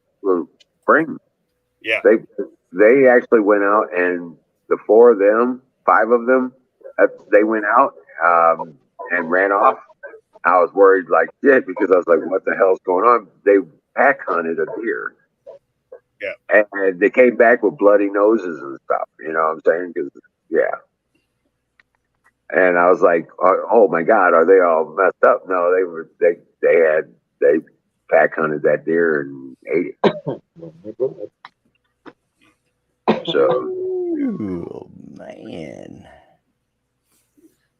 spring. Yeah. They actually went out, and the 4 of them, 5 of them, they went out and ran off. I was worried like shit because I was like, what the hell's going on? They pack hunted a deer. Yeah. And they came back with bloody noses and stuff. You know what I'm saying? Because, yeah. And I was like, oh my God, are they all messed up? No, they pack hunted that deer and ate it. So, Oh man.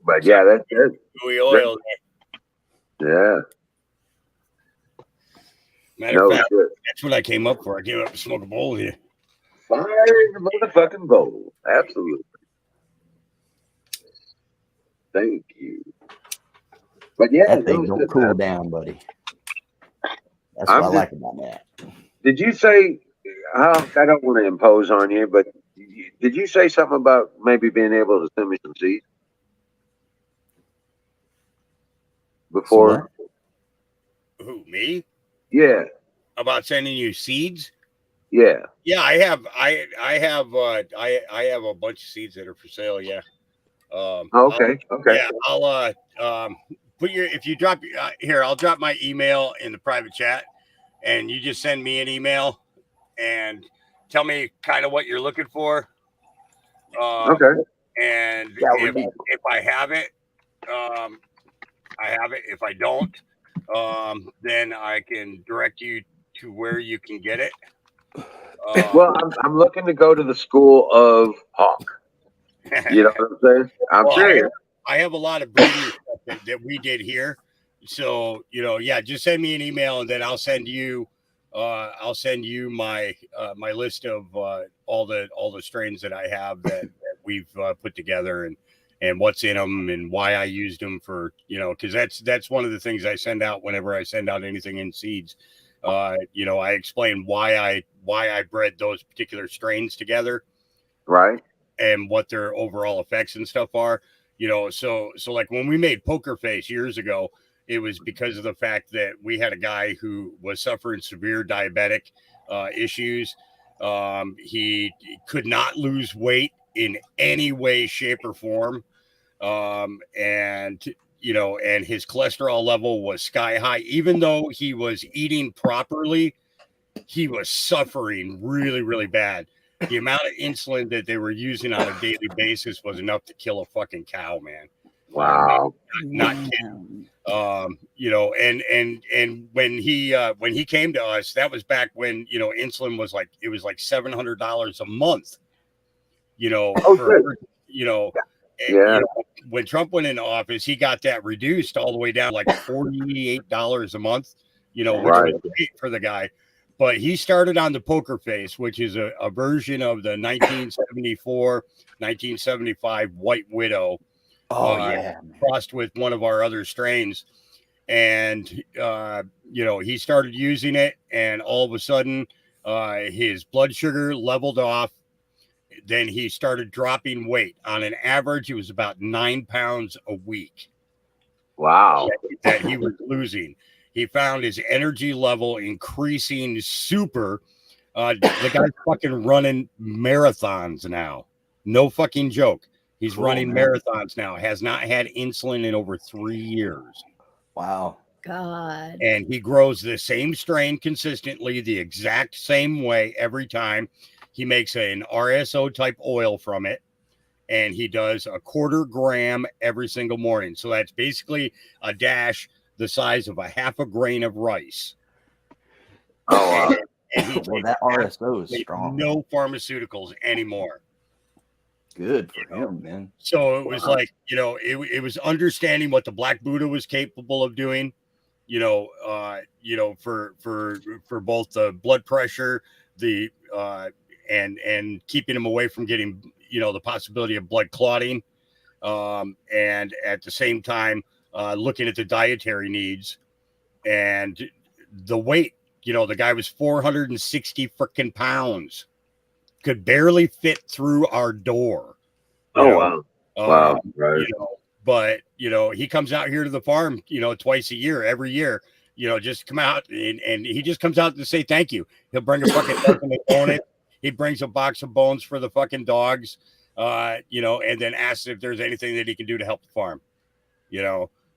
but yeah, that's it. Gooey oil. Yeah. Matter of fact, shit. that's what I came up for. I came up to smoke a bowl here. Fire in the motherfucking bowl. Absolutely. Thank you. But yeah, That thing don't cool down, buddy. That's what I like about that. Did you say? I don't want to impose on you, but did you say something about maybe being able to send me some seeds before? Who, me? Yeah. About sending you seeds? Yeah. Yeah, I have a bunch of seeds that are for sale. Yeah. Okay. Yeah, I'll put if you drop here, I'll drop my email in the private chat, and you just send me an email and tell me kind of what you're looking for. Okay. And if I have it, I have it. If I don't, then I can direct you to where you can get it. Well, I'm looking to go to the school of Hawk. You know what I'm saying? I'm serious. I have a lot of breeding stuff that we did here. So, yeah, just send me an email and then I'll send you my my list of all the strains that I have that we've put together and what's in them and why I used them for, because that's one of the things I send out whenever I send out anything in seeds. I explain why I bred those particular strains together. Right. And what their overall effects and stuff are, so like when we made Poker Face years ago, it was because of the fact that we had a guy who was suffering severe diabetic issues. He could not lose weight in any way, shape, or form. And his cholesterol level was sky high. Even though he was eating properly, he was suffering really, really bad. The amount of insulin that they were using on a daily basis was enough to kill a fucking cow, man. Wow. Not kidding. And when he came to us, that was back when, insulin was like $700 a month, when Trump went into office, he got that reduced all the way down like $48 a month, which was great for the guy. But he started on the Poker Face, which is a version of the 1974, 1975 White Widow. Crossed with one of our other strains. And, he started using it. And all of a sudden, his blood sugar leveled off. Then he started dropping weight. On an average, it was about 9 pounds a week. Wow. That he was losing. He found his energy level increasing super. The guy's fucking running marathons now. No fucking joke. He's running marathons now. Has not had insulin in over 3 years. Wow. God. And he grows the same strain consistently, the exact same way every time. He makes an RSO type oil from it. And he does 1/4 gram every single morning. So that's basically a dash the size of a half a grain of rice. Oh, and he that RSO is strong. No pharmaceuticals anymore. Good for him, man. So it was like, it was understanding what the Black Buddha was capable of doing, for both the blood pressure, the and keeping him away from getting, the possibility of blood clotting. And at the same time, looking at the dietary needs and the weight. The guy was 460 freaking pounds, could barely fit through our door. Wow. Wow. Right. But he comes out here to the farm, twice a year, every year, just come out and he just comes out to say thank you. He'll bring a fucking dozen of bone it. He brings a box of bones for the fucking dogs, and then asks if there's anything that he can do to help the farm.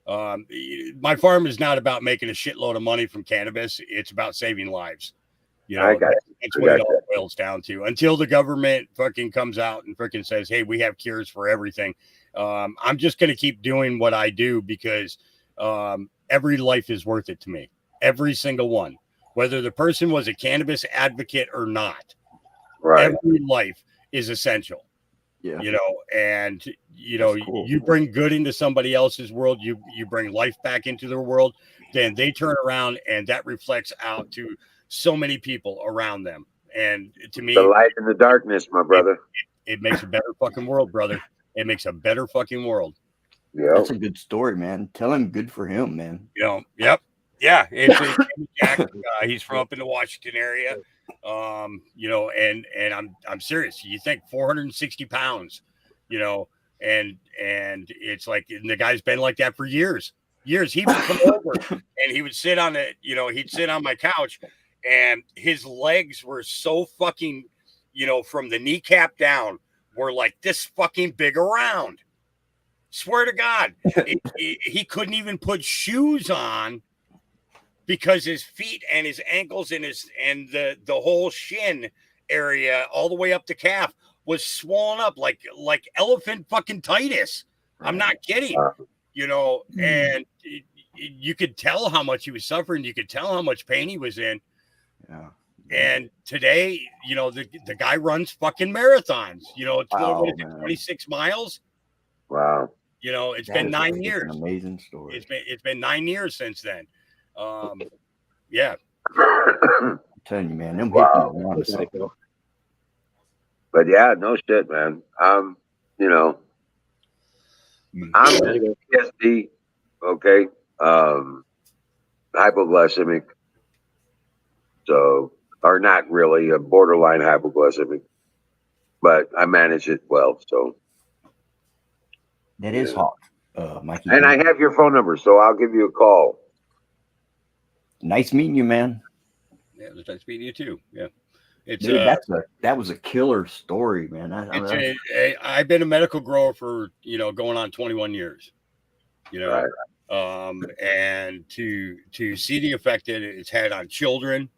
My farm is not about making a shitload of money from cannabis. It's about saving lives. That's what it all boils down to. Until the government fucking comes out and freaking says, hey, we have cures for everything. I'm just going to keep doing what I do because every life is worth it to me. Every single one, whether the person was a cannabis advocate or not. Right. Every life is essential. Yeah. And cool. You bring good into somebody else's world, you bring life back into their world, then they turn around and that reflects out to so many people around them. And to me, the light in the darkness, my brother. It makes a better fucking world, brother. It makes a better fucking world. Yeah, that's a good story, man. Tell him good for him, man. Yep. Yeah, it's Jack. He's from up in the Washington area. And I'm serious. You think 460 pounds, and it's like, and the guy's been like that for years. He would come over and he would sit on he'd sit on my couch, and his legs were so fucking, from the kneecap down, were like this fucking big around. Swear to God, he couldn't even put shoes on because his feet and his ankles and the whole shin area all the way up to calf was swollen up like elephant fucking titus. I'm not kidding, and you could tell how much he was suffering. You could tell how much pain he was in. Yeah. And today, the guy runs fucking marathons, 26 miles. Wow. It's been 9 years. An amazing story. It's been 9 years since then. Yeah. I'm telling you, man, them hippies. But yeah, no shit, man. I'm PTSD, okay. Hypoglycemic. So, or not really, a borderline hypoglycemic, but I manage it well. So that is hot, Mikey. And I have your phone number, so I'll give you a call. Nice meeting you, man. Yeah, it was nice meeting you too. Yeah, dude, that was a killer story, man. I've been a medical grower for going on 21 years. Right. And to see the effect that it's had on children,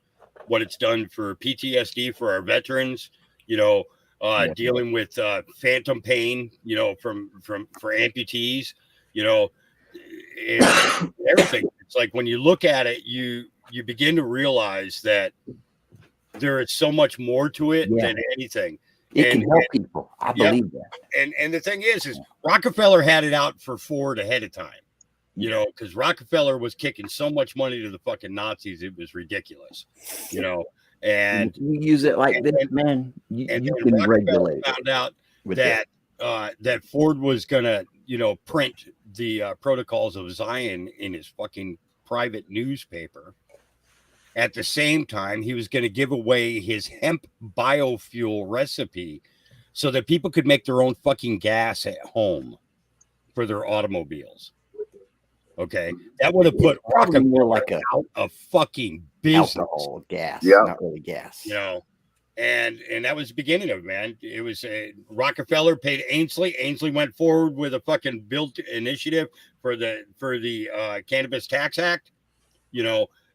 what it's done for PTSD for our veterans, dealing with phantom pain, for amputees, everything. It's like when you look at it, you begin to realize that there is so much more to it than anything. It can help people. I believe that. And the thing is Rockefeller had it out for Ford ahead of time. Because Rockefeller was kicking so much money to the fucking Nazis, it was ridiculous. And you use it like this, man. You can regulate. Found out that Ford was gonna, print the Protocols of Zion in his fucking private newspaper. At the same time, he was going to give away his hemp biofuel recipe so that people could make their own fucking gas at home for their automobiles. Okay, that would have put Rockefeller more like out of fucking business. Alcohol, gas, not really gas. And that was the beginning of it, man. It was Rockefeller paid Ainsley. Ainsley went forward with a fucking built initiative for the Cannabis Tax Act,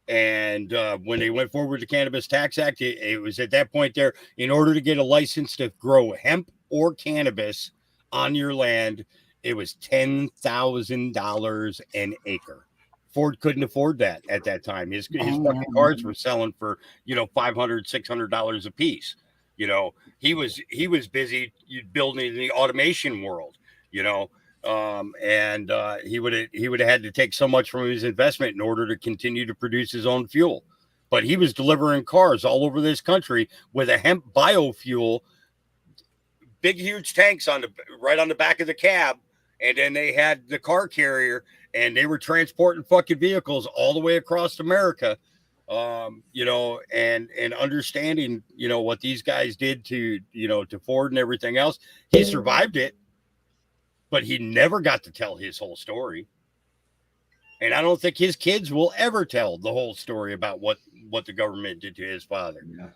And when they went forward with the Cannabis Tax Act, it was at that point there, in order to get a license to grow hemp or cannabis on your land, it was $10,000 an acre. Ford couldn't afford that at that time. His fucking cars were selling for, $500, $600 a piece. He was busy building the automation world, and he would have had to take so much from his investment in order to continue to produce his own fuel. But he was delivering cars all over this country with a hemp biofuel, big huge tanks right on the back of the cab, and then they had the car carrier, and they were transporting fucking vehicles all the way across America. You know, and understanding, you know, what these guys did to, you know, to Ford and everything else. He survived it, but he never got to tell his whole story. And I don't think his kids will ever tell the whole story about what the government did to his father. Yeah.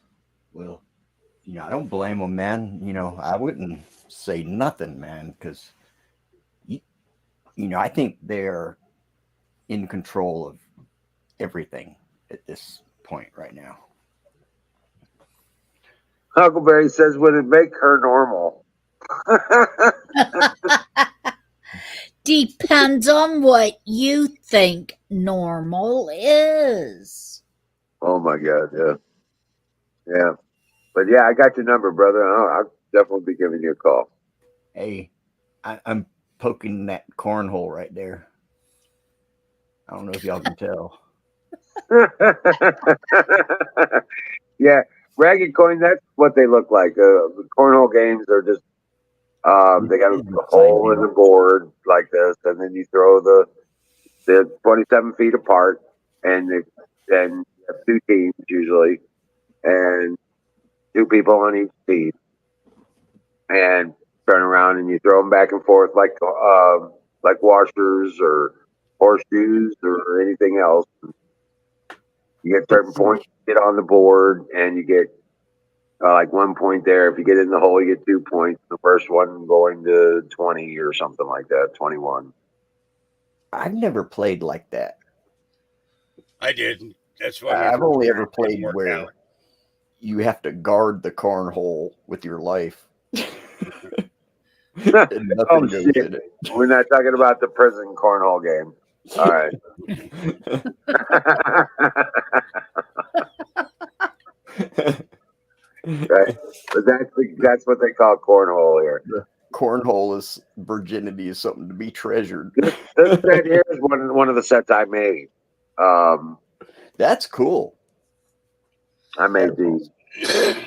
Well, you know, I don't blame them, man. You know, I wouldn't say nothing, man, because, you know, I think they're in control of everything at this point right now. Huckleberry says, would it make her normal? Depends on what you think normal is. Oh my God, yeah. Yeah. But yeah, I got your number, brother. I'll definitely be giving you a call. Hey, I'm poking that cornhole right there. I don't know if y'all can tell. Yeah, ragged coin, that's what they look like. Cornhole games are just, they got a hole in the board like this, and then you throw the 27 feet apart, and then you have two teams usually, and two people on each team, and turn around and you throw them back and forth like washers or horseshoes or anything else. You get certain points, you get on the board, and you get like 1 point there. If you get in the hole, you get 2 points. The first one going to 20 or something like that, 21. I've never played like that. I did. That's what I've only ever played work where out. you have to guard the cornhole with your life. Oh, Nothing goes shit. in it. We're not talking about the prison cornhole game. All right. Right. But that's what they call cornhole here. Cornhole is virginity is something to be treasured. This set here is one of the sets I made. That's cool. I made these. It's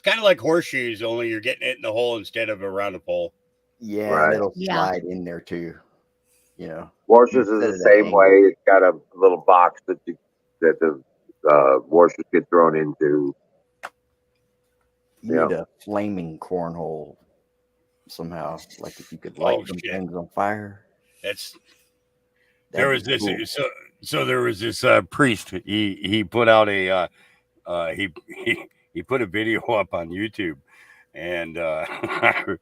kind of like horseshoes, only you're getting it in the hole instead of around a pole. Yeah, Right. that'll Yeah. slide in there too. You know, Horseshoes is Instead the of that same angle. way. It's got a little box that the horseshoes get thrown into. you Yeah. need a flaming cornhole somehow. Like if you could light Oh, some shit. things on fire. That's That'd there was be this cool. so there was this priest. He put out a he put a video up on YouTube, and I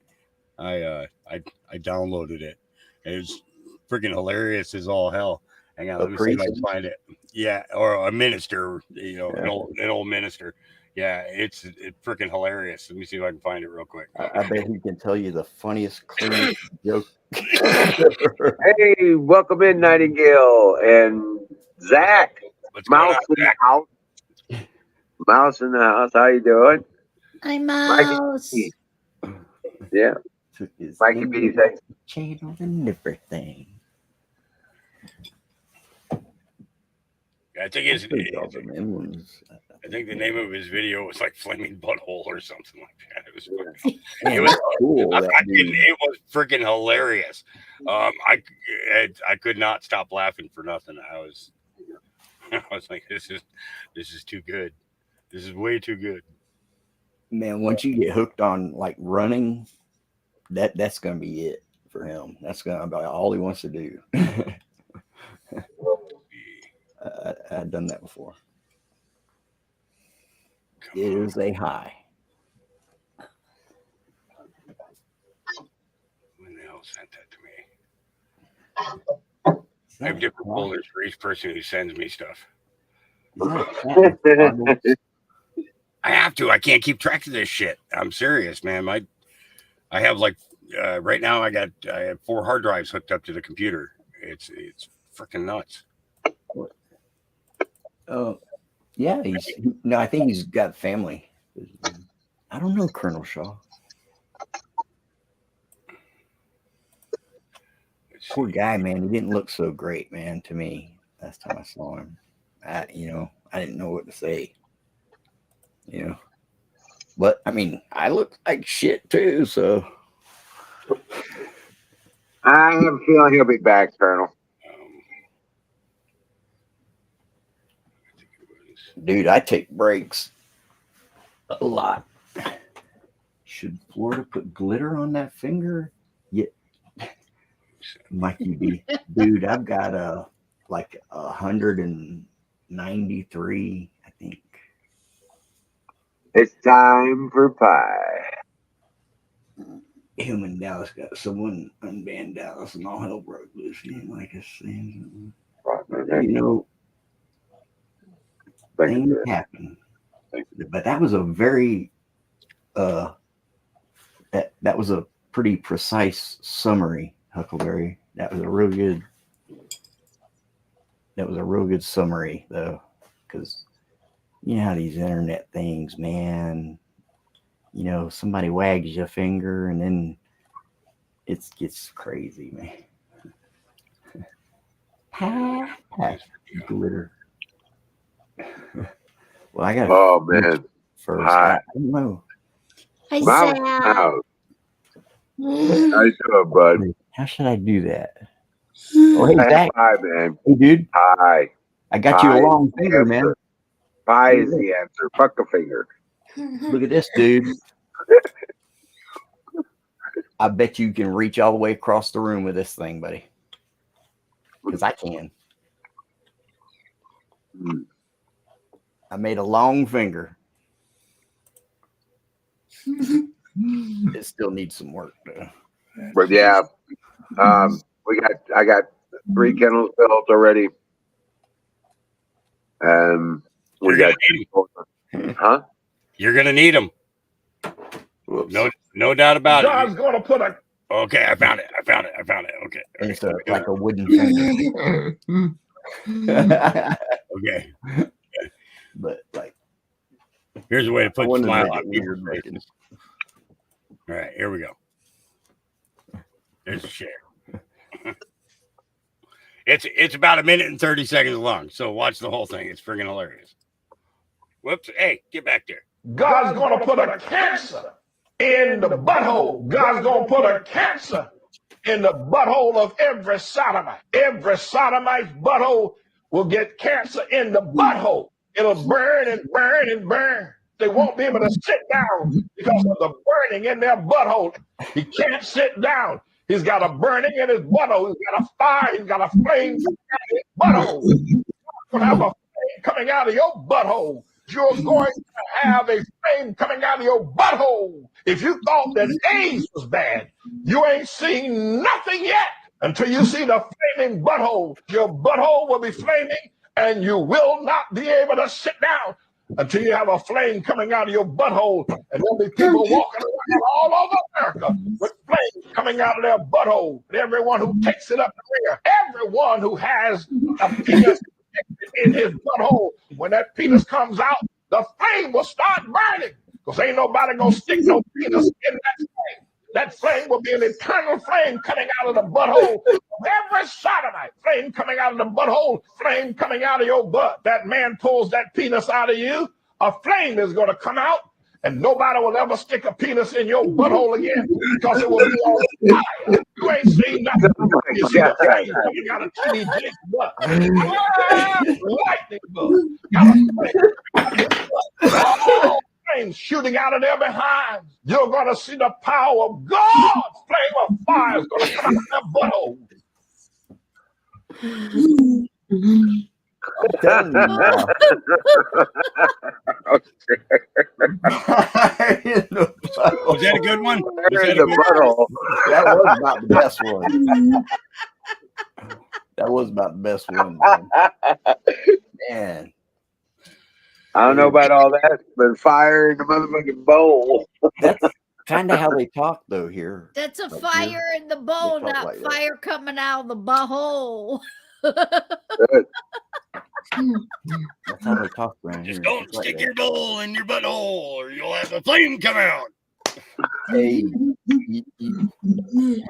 downloaded it. It's freaking hilarious as all hell. Hang on, A let me see if I priest? can find it. Yeah, or a minister, you know, Yeah. an old minister. Yeah, it's freaking hilarious. Let me see if I can find it real quick. I bet he can tell you the funniest, cleanest joke ever. Hey, welcome in, Nightingale and Zach. What's going Mouse on, in the Jack? house. Mouse in the house. How you doing? Hi, Mikey Mouse. B. Yeah, Took his Mikey B. finger, Thanks. channel and everything. I think his, I I think the name of his video was like "Flaming Butthole" or something like that. It was fucking, Man, it was that's cool. I'm That not kidding, dude. it was freaking hilarious. I could not stop laughing for nothing. I was like, this is too good. This is way too good. Man, once you get hooked on like running, that's gonna be it for him. That's gonna be all he wants to do. I've done that before. It is a high. Who the hell sent that to me? I have different folders for each person who sends me stuff. I have to. I can't keep track of this shit. I'm serious, man. I have like right now. I have 4 hard drives hooked up to the computer. It's freaking nuts. Oh, yeah. No, I think he's got family. I don't know, Colonel Shaw. Poor guy, man. He didn't look so great, man, to me. Last time I saw him, I didn't know what to say. But I mean, I look like shit too. So I have a feeling he'll be back, Colonel. Dude, I take breaks a lot. Should Florida put glitter on that finger? Yeah. Mikey B. Dude, I've got like 193, I think. It's time for pie. Him and Dallas got someone unbanned Dallas and all hell broke loose. He didn't like us saying something. You know, things happen. But that was a very that was a pretty precise summary, Huckleberry. That was a real good summary though, because you know how these internet things, man. You know, somebody wags your finger and then it gets crazy, man. Glitter. Well, I got. Oh man. First, Hi. I don't know. Hi, Mouse Zach. How you doing, bud? How should I do that? Oh, hey, Zach. Hi, man. Hey, dude. Hi. I got you a Pie long is the finger, man. answer. Pie is the answer. Fuck a finger. Look at this, dude. I bet you can reach all the way across the room with this thing, buddy. Because I can. I made a long finger. It still needs some work, though. But yeah, I got 3 kennels built already. We got huh? You're gonna need them. No doubt about it. God's gonna put a. Okay, I found it. Okay. And it's like a wooden finger. Okay. But like, here's a way to put a smile on people's people's faces. All right, here we go. There's a share. It's about 1 minute and 30 seconds long, so watch the whole thing. It's friggin' hilarious. Whoops! Hey, get back there. God's gonna put a cancer in the butthole. God's gonna put a cancer in the butthole of every sodomite. Every sodomite's butthole will get cancer in the butthole. It'll burn and burn and burn. They won't be able to sit down because of the burning in their butthole. He can't sit down. He's got a burning in his butthole. He's got a fire. He's got a flame coming out of his butthole. You're going to have a flame coming out of your butthole. You're going to have a flame coming out of your butthole. If you thought that AIDS was bad, you ain't seen nothing yet until you see the flaming butthole. Your butthole will be flaming, and you will not be able to sit down until you have a flame coming out of your butthole. And there'll be people walking around all over America with flames coming out of their butthole. And everyone who takes it up the rear, everyone who has a penis in his butthole, when that penis comes out, the flame will start burning. Because ain't nobody gonna stick no penis in that flame. That flame will be an eternal flame coming out of the butthole of every sodomite. Flame coming out of the butthole, flame coming out of your butt. That man pulls that penis out of you, a flame is going to come out, and nobody will ever stick a penis in your butthole again because it will be on fire. You ain't seen nothing. You see the flame coming out of T.D. Jake's butt. Lightning bug. Got a flame. Oh, flames shooting out of their behinds. You're going to see the power of God's flame of fire is going to come out of their butthole. Was that a good one? That was about the best one. That was about the best one, man. I don't know about all that, but fire in the motherfucking bowl. That's kind of how they talk, though, here. That's a fire in the bowl, not like fire coming out of the butthole. Good. That's how they talk around here. Just don't stick your bowl in your butthole or you'll have a flame come out. Hey, you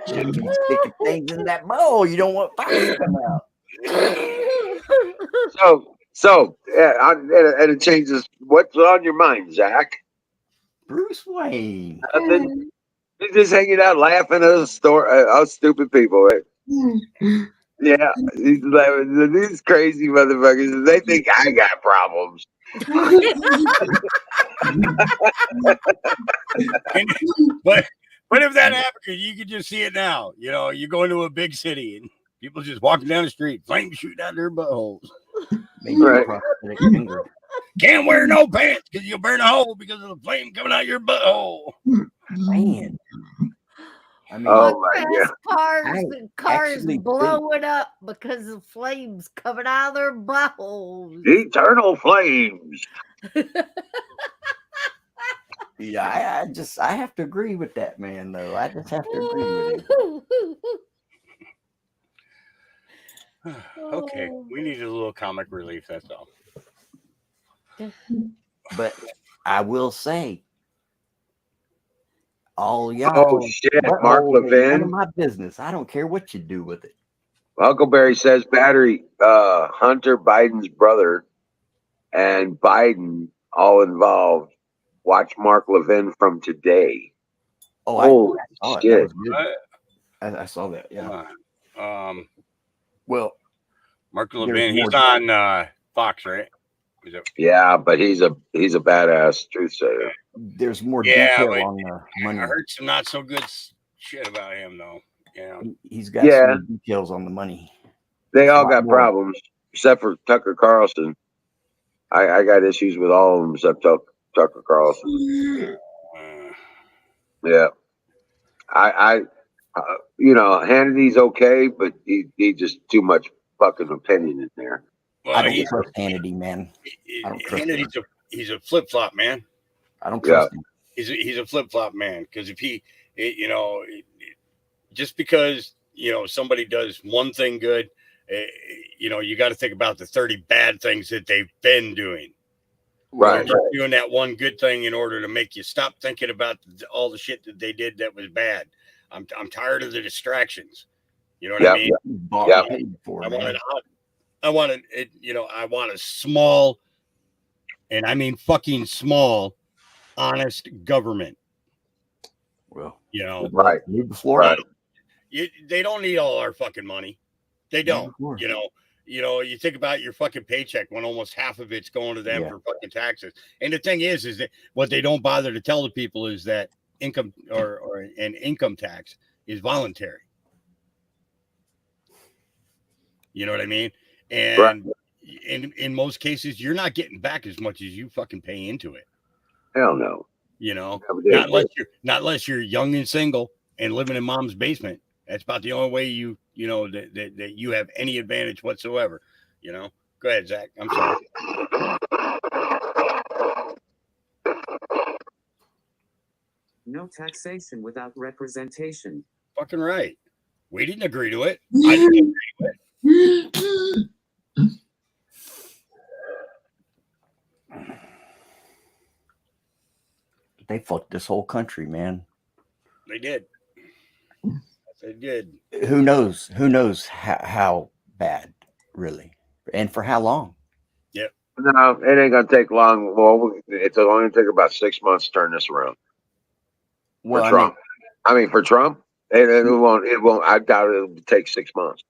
shouldn't be sticking things in that bowl. You don't want fire to come out. So yeah, and it changes. What's on your mind, Zach? Bruce Wayne. Nothing. He's just hanging out laughing at us stupid people, right? Yeah, he's laughing. These crazy motherfuckers. They think I got problems. But if that happened, you could just see it now. You know, you go into a big city and people just walking down the street, flames shooting out their buttholes. Maybe Right. prosthetic finger. Can't wear no pants because you'll burn a hole because of the flame coming out your butthole. Man. I mean, Oh my God. Cars actually blowing up because of flames coming out of their buttholes. Eternal flames. yeah, I have to agree with that man though. I just have to agree with him. Okay, we needed a little comic relief. That's all. But I will say, all y'all. Oh shit, Mark buttholes ain't none of Levin. my business. I don't care what you do with it. Huckleberry says battery. Hunter Biden's brother and Biden all involved. Watch Mark Levin from today. Oh, Holy I saw it. That shit. was good. I saw that. Yeah. Well, Mark there's Levin, more- he's on Fox, right? Is it? Yeah, but he's a badass truth sayer. there's more Yeah, detail but on the money. I heard some not so good shit about him, though. Yeah. He's got Yeah. some details on the money. They It's a all lot got more. problems except for Tucker Carlson. I got issues with all of them except Tucker Carlson. Yeah, I Hannity's okay, but he just too much fucking opinion in there. Well, I don't trust Hannity, man. I don't trust him. He's a flip flop man. I don't trust him. He's a flip flop man because if just because somebody does one thing good, you got to think about the 30 bad things that they've been doing. Right. They're doing that one good thing in order to make you stop thinking about all the shit that they did that was bad. I'm tired of the distractions. You know what I mean? Bought and paid for, man. I want a small, and I mean fucking small, honest government. Well, right. Florida. They don't need all our fucking money. They don't. You think about your fucking paycheck when almost half of it's going to them for fucking taxes. And the thing is that what they don't bother to tell the people is that income or an income tax is voluntary. You know what I mean? And in most cases, you're not getting back as much as you fucking pay into it. Hell no. Not unless you're young and single and living in mom's basement. That's about the only way that you have any advantage whatsoever. Go ahead, Zach. I'm sorry. No taxation without representation. Fucking right. We didn't agree to it. I didn't agree to it. They fucked this whole country, man. They did. They did. Who knows? Who knows how bad, really, and for how long? Yep. No, it ain't gonna take long. Well, it's only gonna take about 6 months to turn this around. Well, for Trump. For Trump, it won't. It won't. I doubt it'll take 6 months.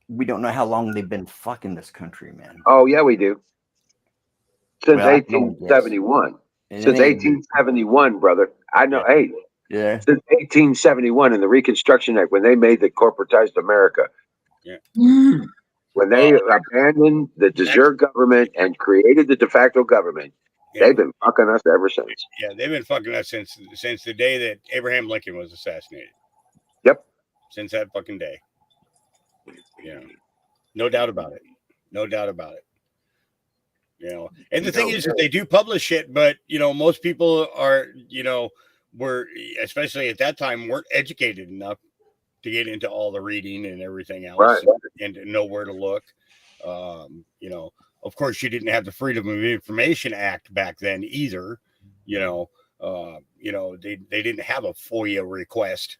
We don't know how long they've been fucking this country, man. Oh yeah, we do. Since 1871. Since 1871, brother. I know. Hey. Yeah. Since 1871 in the Reconstruction Act, when they made the corporatized America. Yeah. When they abandoned the de jure government and created the de facto government, they've been fucking us ever since. Yeah, they've been fucking us since the day that Abraham Lincoln was assassinated. Yep. Since that fucking day. Yeah. No doubt about it. No doubt about it. And the thing is that they do publish it, but most people are, were, especially at that time, weren't educated enough to get into all the reading and everything else and to know where to look. Of course, you didn't have the Freedom of Information Act back then either. They didn't have a FOIA request,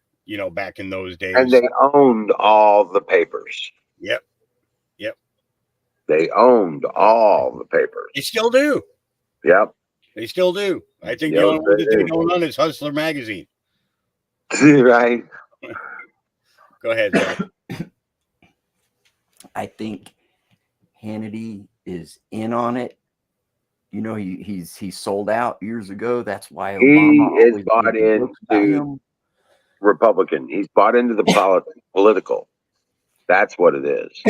back in those days. And they owned all the papers. Yep. They owned all the papers. They still do. Yep. They still do. I think Yeah, the only one that they they do. don't run is Hustler Magazine. Right. Go ahead, Zach. I think Hannity is in on it. You know, he's sold out years ago. That's why He Obama is always bought made jokes about into him. Republican. He's bought into the political. That's what it is.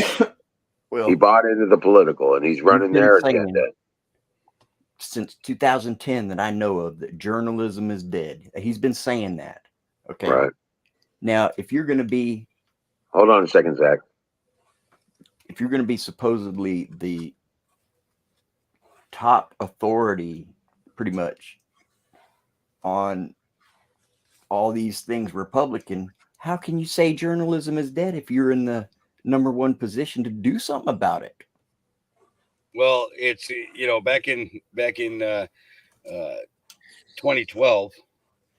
Well, He bought into the political, and he's running been their saying agenda. since 2010 that I know of that journalism is dead. He's been saying that. Okay. Right. Now, if you're going to be Hold on a second, Zach. supposedly the top authority, pretty much, on all these things Republican, how can you say journalism is dead if you're in the number one position to do something about it? Well, it's back in 2012.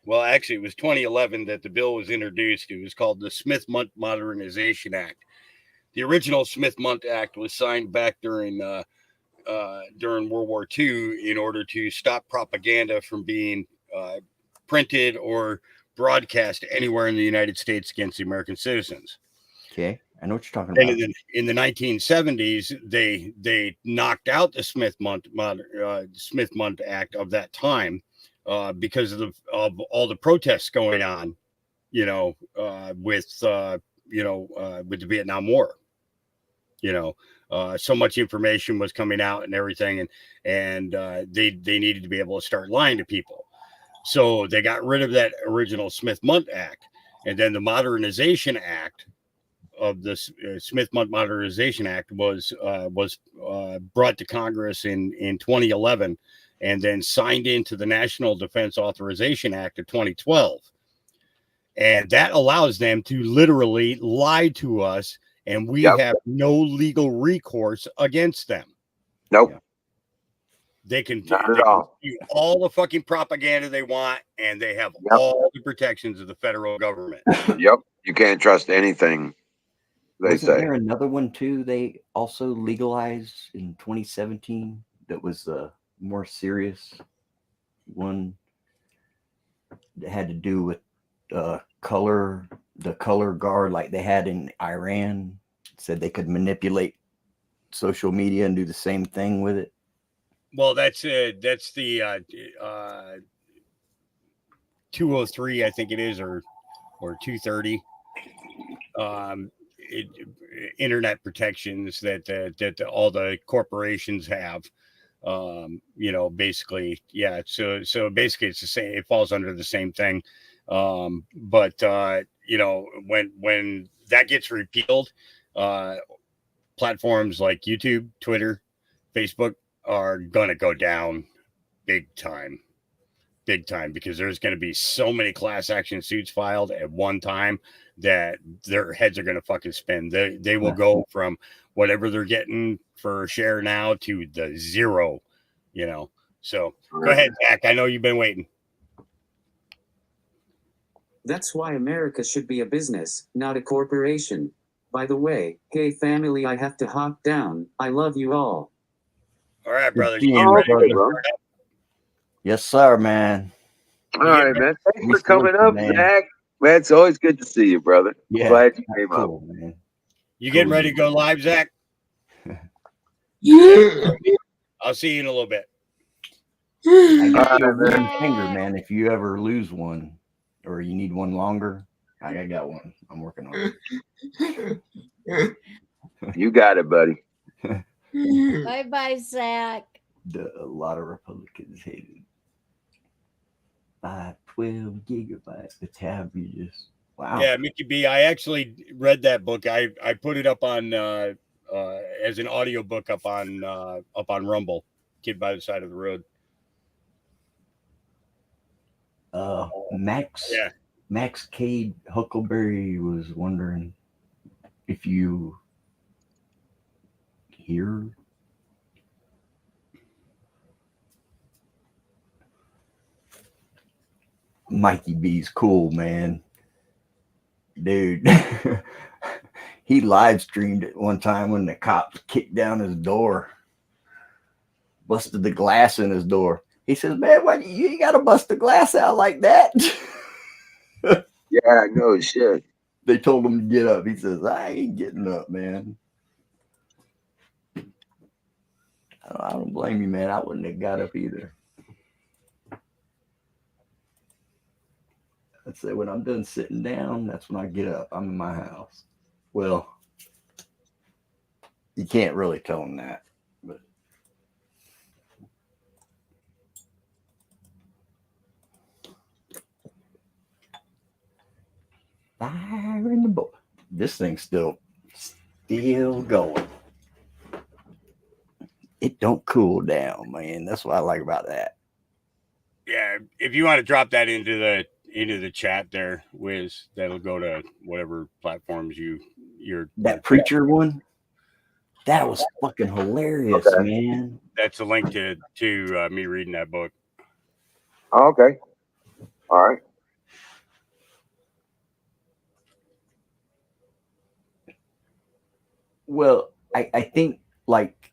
Well, actually, it was 2011 that the bill was introduced. It was called the Smith Modernization Act. The original Smith Act was signed back during World War II in order to stop propaganda from being printed or broadcast anywhere in the United States against the American citizens. Okay, I know what you're talking about. And in the 1970s, they knocked out the Smith Act of that time because of all the protests going on, with the Vietnam War. So much information was coming out and everything, and they needed to be able to start lying to people. So they got rid of that original Smith Act, and then the Modernization Act of the Smith Modernization Act was brought to Congress in 2011, and then signed into the National Defense Authorization Act of 2012, and that allows them to literally lie to us, and we have no legal recourse against them. Nope. Yeah. They can do all the fucking propaganda they want, and they have all the protections of the federal government. Yep. You can't trust anything they say. Wasn't there another one too? They also legalized in 2017. That was a more serious one that had to do with the color guard, like they had in Iran. Said they could manipulate social media and do the same thing with it. Well, that's the 203, I think it is, or 230. Internet protections that all the corporations have. Basically, yeah. So basically, it's the same. It falls under the same thing. But when that gets repealed, platforms like YouTube, Twitter, Facebook are going to go down big time, because there's going to be so many class action suits filed at one time that their heads are going to fucking spin. They will go from whatever they're getting for a share now to the zero, So go ahead, Zach. I know you've been waiting. That's why America should be a business, not a corporation. By the way, hey family, I have to hop down. I love you all. All right, brother. Yes, sir, man. All right, man. Thanks for coming up, Zach. Man, it's always good to see you, brother. Yeah, glad you came up. Man. You getting ready to go live, Zach? Yeah. I'll see you in a little bit. I got your one finger, man. If you ever lose one or you need one longer, I got one. I'm working on it. You got it, buddy. Bye-bye, Zach. A lot of Republicans hate it. 512 gigabytes. The tab you just wow. Yeah, Mickey B. I actually read that book. I put it up on as an audio book up on Rumble. Kid by the Side of the Road. Max Cade Huckleberry was wondering if you hear. Mikey B's cool, man. Dude. He live streamed it one time when the cops kicked down his door. Busted the glass in his door. He says, man, why you ain't got to bust the glass out like that? Yeah, no shit. They told him to get up. He says, I ain't getting up, man. I don't blame you, man. I wouldn't have got up either. I'd say when I'm done sitting down, that's when I get up. I'm in my house. Well, you can't really tell them that. But fire in the boat. This thing's still going. It don't cool down, man. That's what I like about that. Yeah, if you want to drop that into the chat there, Wiz, that'll go to whatever platforms you're that preacher one. That was fucking hilarious, man. That's a link to me reading that book. Oh, okay. All right. Well, I think like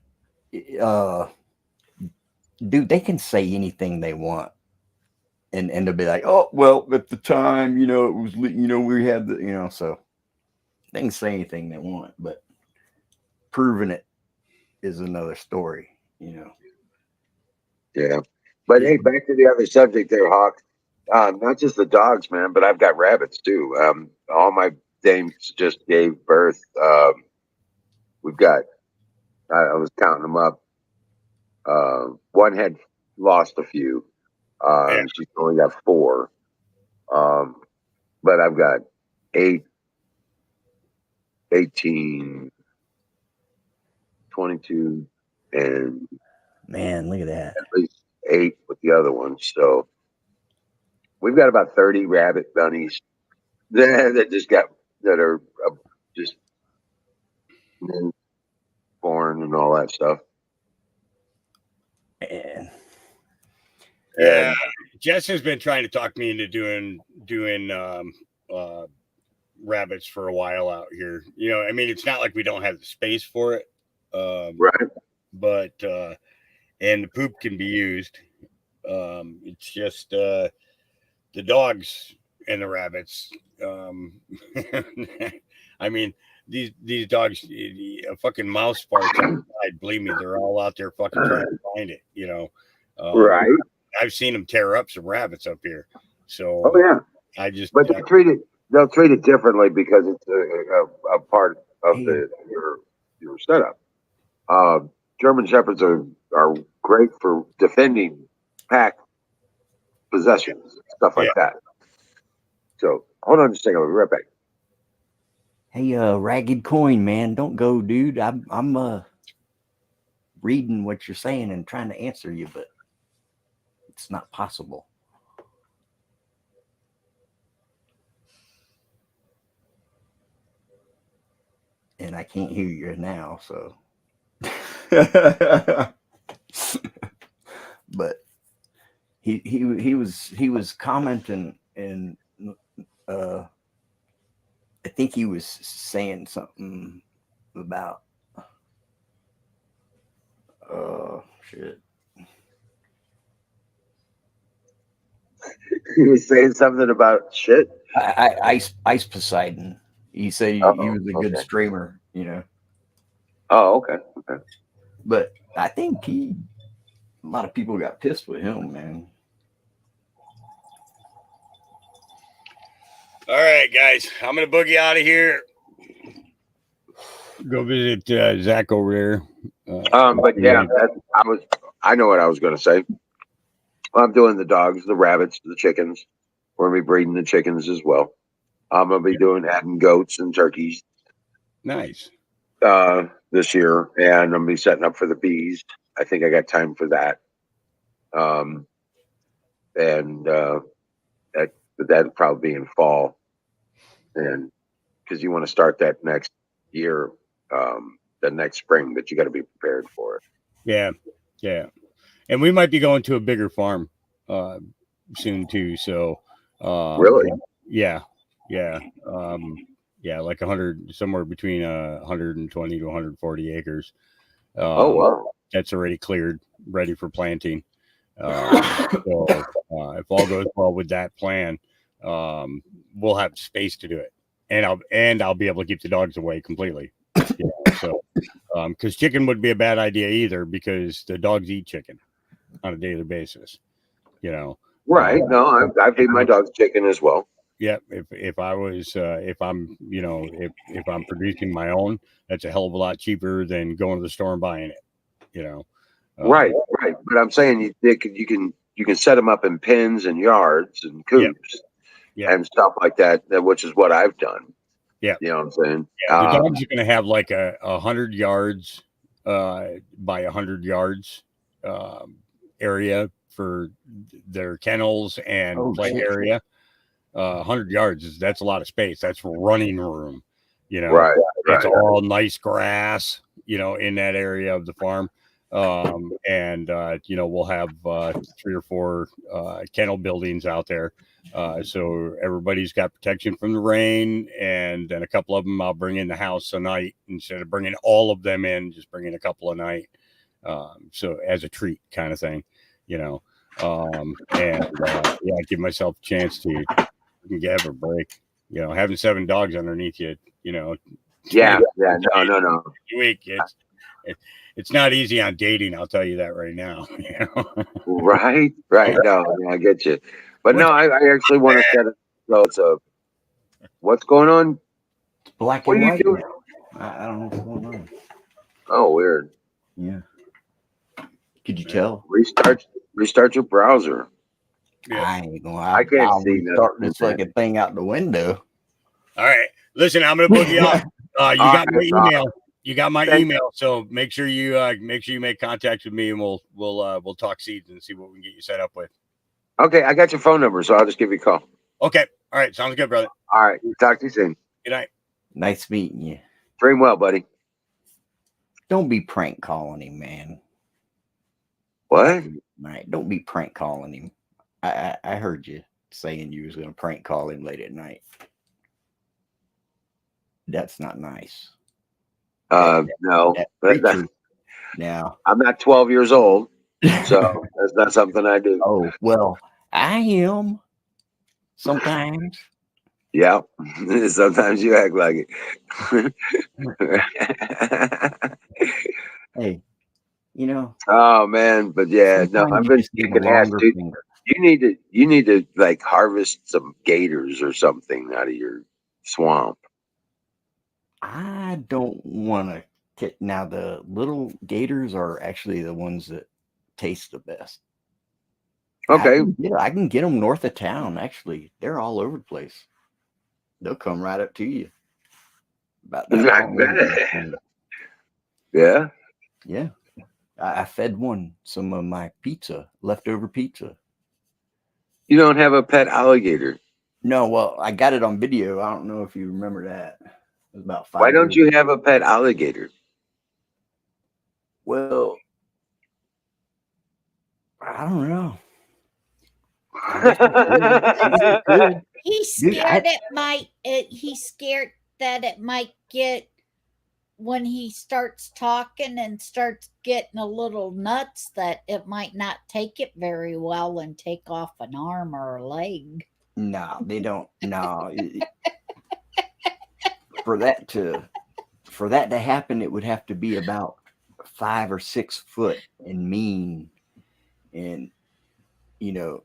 dude, they can say anything they want. And they'll be like, oh, well, at the time, it was, we had the, so they can say anything they want, but proving it is another story, Yeah. But hey, back to the other subject there, Hawk. Not just the dogs, man, but I've got rabbits too. All my dames just gave birth. We've got, I was counting them up. One had lost a few. She's only got 4. But I've got 8, 18, 22, and man, look at that. At least 8 with the other one. So we've got about 30 rabbit bunnies that are just born and all that stuff. Man. Yeah, Jess has been trying to talk me into doing rabbits for a while out here. I mean, it's not like we don't have the space for it, right? But and the poop can be used. It's just the dogs and the rabbits. I mean, these dogs, a fucking mouse farts outside. Believe me, they're all out there fucking trying to find it. Right. I've seen them tear up some rabbits up here. So, oh yeah, but they'll treat it differently because it's a part of your setup. German Shepherds are great for defending pack possessions, stuff like that. So hold on just a second, I'll be right back. Hey, Ragged Coin, man, don't go, dude. I'm reading what you're saying and trying to answer you, but it's not possible. And I can't hear you now, so. But he was commenting, and I think he was saying something about shit. He was saying something about shit. Ice Poseidon. He said he was a good streamer, Oh, okay. But I think a lot of people got pissed with him, man. All right, guys, I'm gonna boogie out of here. Go visit Zach over there. But yeah, I know what I was going to say. I'm doing the dogs, the rabbits, the chickens. We're going to be breeding the chickens as well. I'm going to be adding goats and turkeys. Nice. This year, and I'm going to be setting up for the bees. I think I got time for that. That'll probably be in fall, and because you want to start that next year, the next spring, but you got to be prepared for it. Yeah, and we might be going to a bigger farm soon too. So, really, yeah, like 100, somewhere between 120 to 140 acres. Oh wow, that's already cleared, ready for planting. If all goes well with that plan, we'll have space to do it, and I'll be able to keep the dogs away completely. You know, so, because chicken would be a bad idea either, because the dogs eat chicken on a daily basis. You know, Right. No, I feed my dogs chicken as well. yeah. If I was, if I'm, you know, if I'm producing my own, that's a hell of a lot cheaper than going to the store and buying it. You know, Right. But I'm saying you can set them up in pens and yards and coops and stuff like that, which is what I've done. Yeah. You know what I'm saying? Yeah, the dogs are going to have like a 100 yards by 100 yards area for their kennels and play area. 100 yards that's a lot of space. That's running room. You know, right. It's all nice grass, you know, in that area of the farm. And you know, we'll have 3 or 4 kennel buildings out there. So everybody's got protection from the rain, and then a couple of them I'll bring in the house a night instead of bringing all of them in, just bringing a couple a night. So as a treat kind of thing, you know, and yeah, I give myself a chance to have a break, you know, having 7 dogs underneath you, you know. Yeah. No. Week, it's not easy on dating. I'll tell you that right now. You know? Right. No, I get you. But no, I actually want to set it. So it's what's going on? Black what and are you white. doing? I don't know what's going on. Oh, weird. Yeah. Could you tell? Restart your browser. Yeah. I ain't gonna. I can't see start this fucking thing out the window. All right. Listen, I'm gonna book you off. You got my email. You got my email, so make sure you make contact with me, and we'll talk seeds and see what we can get you set up with. Okay, I got your phone number, so I'll just give you a call. Okay, all right, sounds good, brother. All right, talk to you soon. Good night. Nice meeting you. Dream well, buddy. Don't be prank calling him, man. What? All right, don't be prank calling him. I heard you saying you was gonna prank call him late at night. That's not nice. No. Now I'm not 12 years old, so that's not something I do. Oh, well, I am sometimes. Yeah. Sometimes you act like it. Hey, you know. Oh man, but yeah, no, I've been kicking ass, dude. You need to like harvest some gators or something out of your swamp. I don't want to get now. The little gators are actually the ones that taste the best. Okay, I can get them north of town. Actually, they're all over the place. They'll come right up to you. About that. Yeah. Yeah. I fed one some of my leftover pizza. You don't have a pet alligator? No, well, I got it on video. I don't know if you remember that. It was about 5 Why don't you have a pet alligator? Well, I don't know. He's scared he's scared that it might get, when he starts talking and starts getting a little nuts, that it might not take it very well and take off an arm or a leg. No, they don't. No. For that to happen, it would have to be about 5 or 6 foot and mean. And, you know,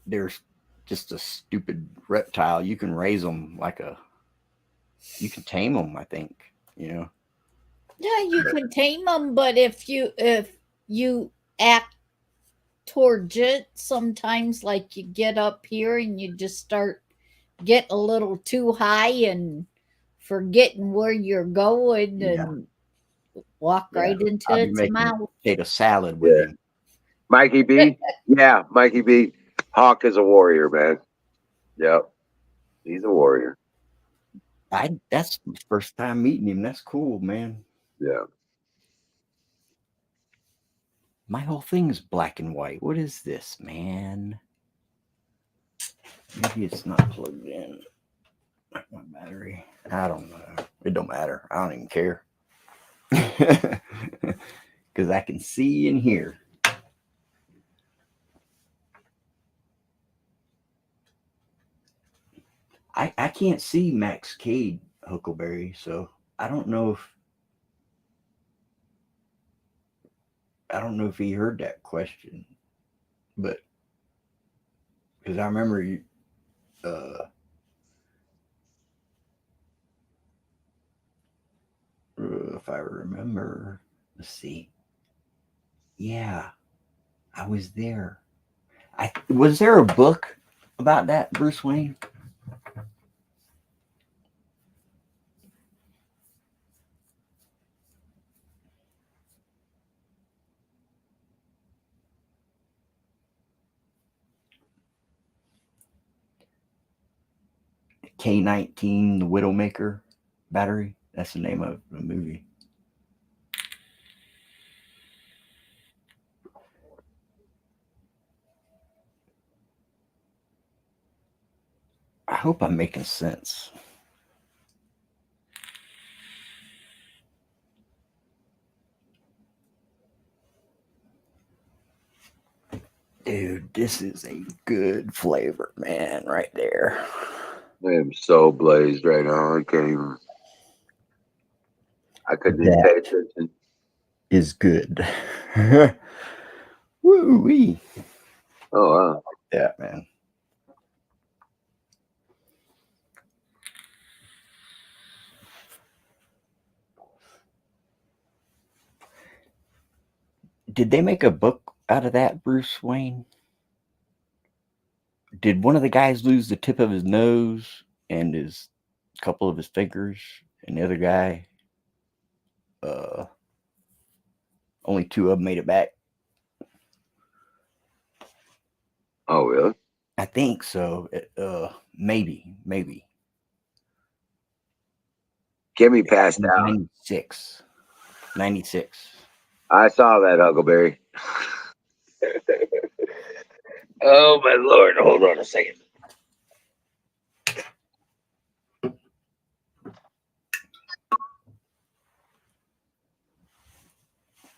there's just a stupid reptile. You can raise them you can tame them, I think, you know. Yeah, you can tame them, but if you act towards it, sometimes like you get up here and you just get a little too high and forgetting where you're going and walk right into its mouth. Potato salad with him. Mikey B. Yeah, Mikey B. Hawk is a warrior, man. Yep. He's a warrior. That's the first time meeting him. That's cool, man. Yeah. My whole thing is black and white. What is this, man? Maybe it's not plugged in. My battery. I don't know. It don't matter. I don't even care. Because I can see and hear. I can't see Max Cade Huckleberry, so I don't know if he heard that question, but because I remember you, if I remember, let's see. Yeah, I was there. Was there a book about that, Bruce Wayne? K-19, the Widowmaker battery. That's the name of the movie. I hope I'm making sense. Dude, this is a good flavor, man, right there. I am so blazed right now. I couldn't even pay attention. Is good. Woo-wee. Oh, wow. Yeah, man. Did they make a book out of that, Bruce Wayne? Did one of the guys lose the tip of his nose and his couple of his fingers, and the other guy, only two of them made it back? Oh, really? I think so. Maybe. Get me past out. 96. I saw that, Huckleberry. Oh, my Lord. Hold on a second.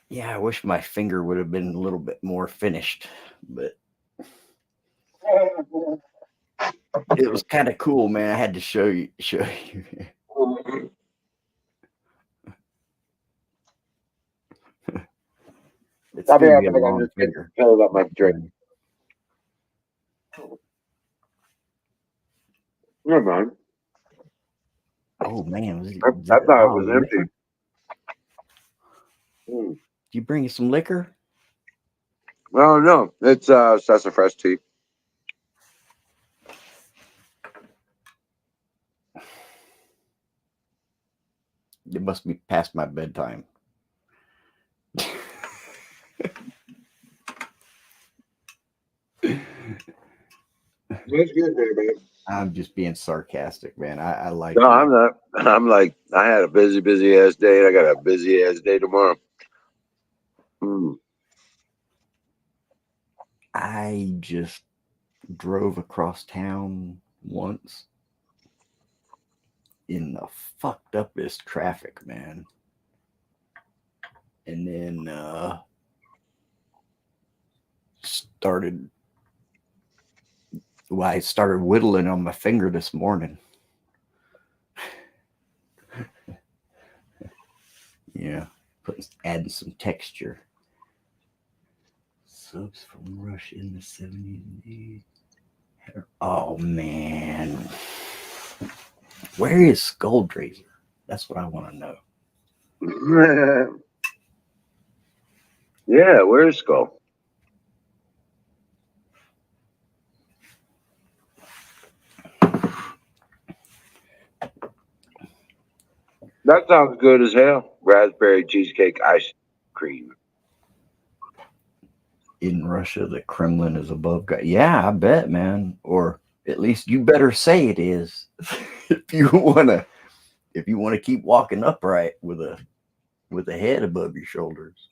Yeah, I wish my finger would have been a little bit more finished, but it was kind of cool, man. I had to show you. It's I'll be gonna right be a back. I'm long just finger. filling up my drink. Never mind. Oh man, was I that thought it bottle was of empty. liquor? Did you bring you some liquor? Oh, no. It's sassafras tea. It must be past my bedtime. That's good there, man. I'm just being sarcastic, man. I like No, it. I'm not. I'm like, I had a busy ass day, and I got a busy ass day tomorrow. I just drove across town once in the fucked upest traffic, man. And then I started whittling on my finger this morning. Yeah, adding some texture. Subs from Rush in the 70s and 80s. Oh man, where is Skulldrazer? That's what I want to know. Yeah, where's Skull? That sounds good as hell. Raspberry cheesecake ice cream. In Russia, the Kremlin is above God. Yeah, I bet, man. Or at least you better say it is. if you wanna keep walking upright with a head above your shoulders.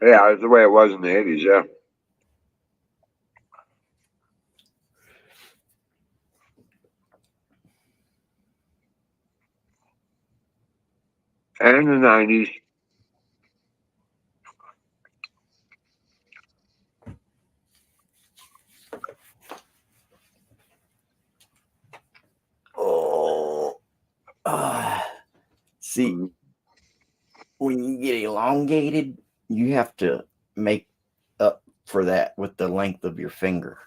Yeah, that's the way it was in the 80s, yeah. And the 90s. See, when you get elongated, you have to make up for that with the length of your finger.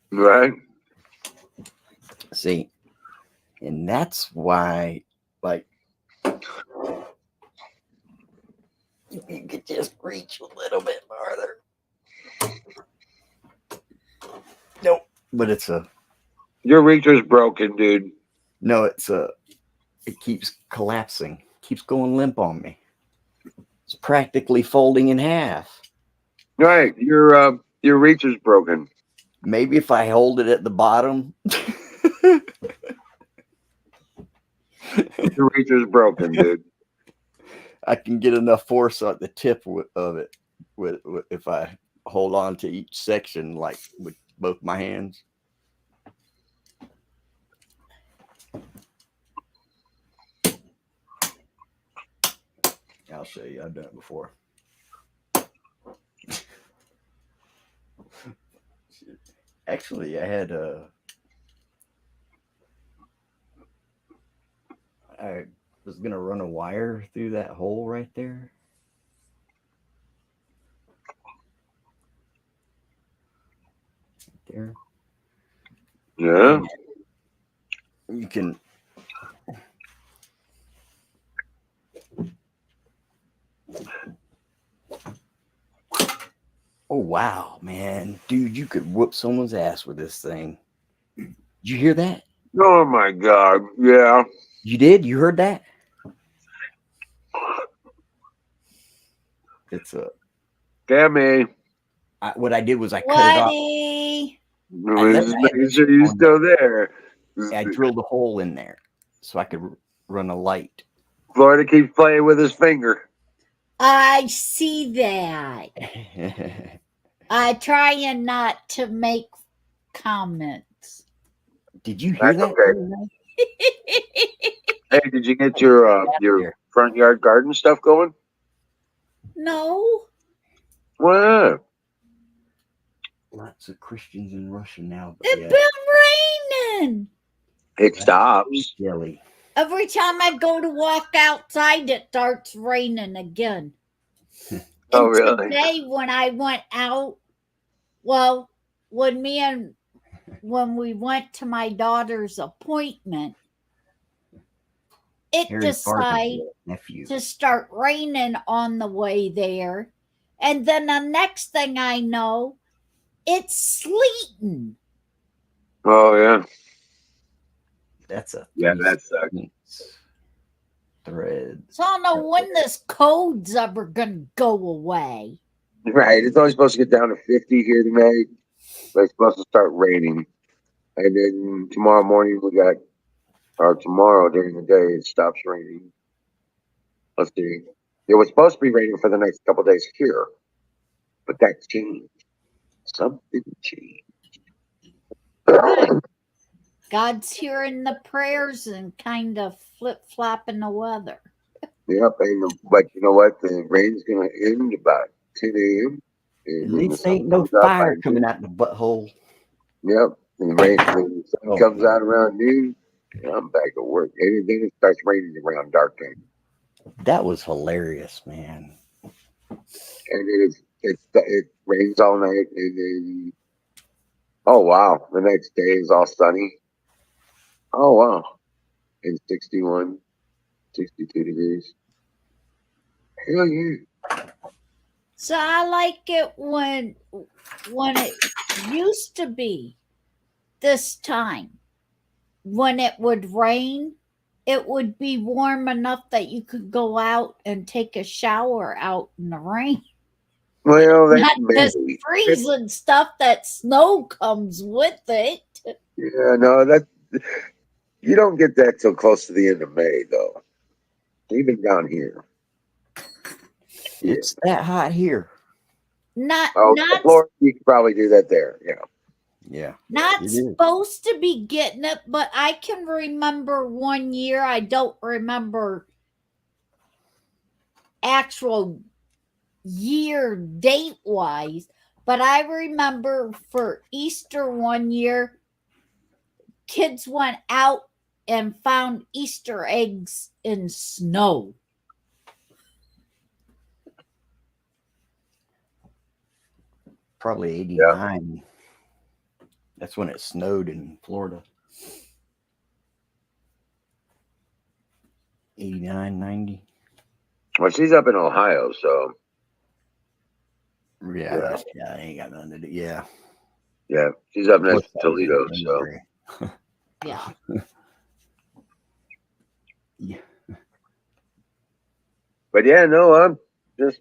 Right. See, and that's why, like, you could just reach a little bit farther. Nope, but it's a Your reacher's broken, dude. no. It keeps collapsing, keeps going limp on me. It's practically folding in half. Right. Your reacher's broken. Maybe if I hold it at the bottom. Your reacher's broken, dude. I can get enough force at the tip of it with if I hold on to each section like with both my hands. I'll show you. I've done it before. Actually, I had I was gonna run a wire through that hole right there. There. Yeah. You can. Oh wow, man, dude, you could whoop someone's ass with this thing. Did you hear that? Oh my God. Yeah. You did? You heard that? It's a. Tammy. What I did was I cut it off. Just making sure you're still there. I drilled a hole in there so I could run a light. Florida keeps playing with his finger. I see that. I trying not to make comments. Did you hear that? Okay. Hey, did you get your front yard garden stuff going? No. What? Lots of Christians in Russia now. It's been raining. It stops. Jelly. Every time I go to walk outside, it starts raining again. Oh, and really? Today, when I went out, well, when we went to my daughter's appointment, it decided to start raining on the way there. And then the next thing I know, it's sleeting. Oh, yeah. That's a that sucks. Thread. So I don't know when this cold's ever going to go away. Right. It's only supposed to get down to 50 here tonight, but it's supposed to start raining. And then tomorrow morning tomorrow during the day, it stops raining. Let's see. It was supposed to be raining for the next couple of days here, but that changed. Something changed. God's hearing the prayers and kind of flip-flopping the weather. Yep, but you know what? The rain's going to end about 10 a.m. At least ain't no fire coming out the butthole. Yep, and the sun comes out around noon. I'm back at work. And then it starts raining around dark time. That was hilarious, man. And it rains all night, and then oh wow, the next day is all sunny. Oh wow, and 61, 62 degrees. Hell yeah. So I like it when it used to be this time. When it would rain, it would be warm enough that you could go out and take a shower out in the rain. Well, that's not this freezing stuff that snow comes with it. Yeah, no, you don't get that till close to the end of May, though. Even down here, it's that hot here. Not Florida, you could probably do that there. Yeah. Not supposed to be getting it, but I can remember one year. I don't remember actual year date wise, but I remember for Easter one year, kids went out and found Easter eggs in snow. Probably 89. That's when it snowed in Florida. 89, 90. Well, she's up in Ohio, so Yeah, I ain't got nothing to do. Yeah. yeah, she's up next to Toledo. So Yeah. Yeah. but yeah, no, I'm just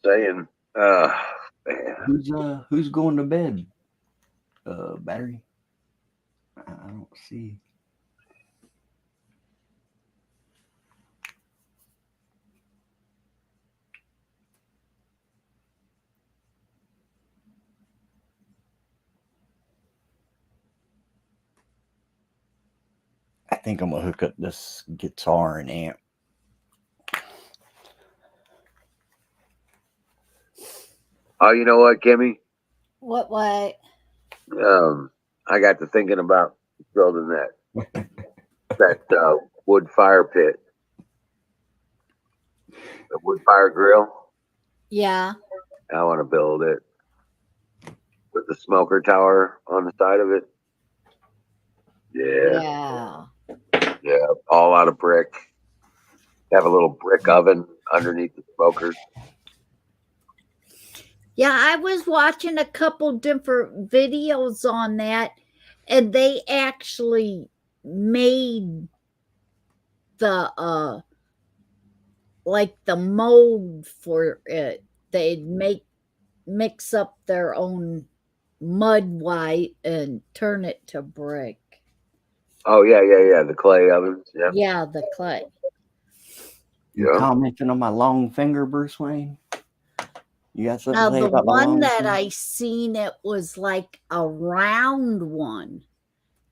saying. Man. Who's going to bed? Battery. I don't see. I think I'm gonna hook up this guitar and amp. Oh, you know what, Kimmy? What? I got to thinking about building that wood fire pit, the wood fire grill. Yeah. I want to build it with the smoker tower on the side of it. Yeah. Yeah, all out of brick. Have a little brick oven underneath the smoker. Yeah, I was watching a couple different videos on that, and they actually made the like the mold for it. They'd mix up their own mud white and turn it to brick. Oh yeah. The clay ovens. Yeah. Yeah, the clay. You commenting on my long finger, Bruce Wayne? You got something Now to say the about my one long that finger? I seen, it was like a round one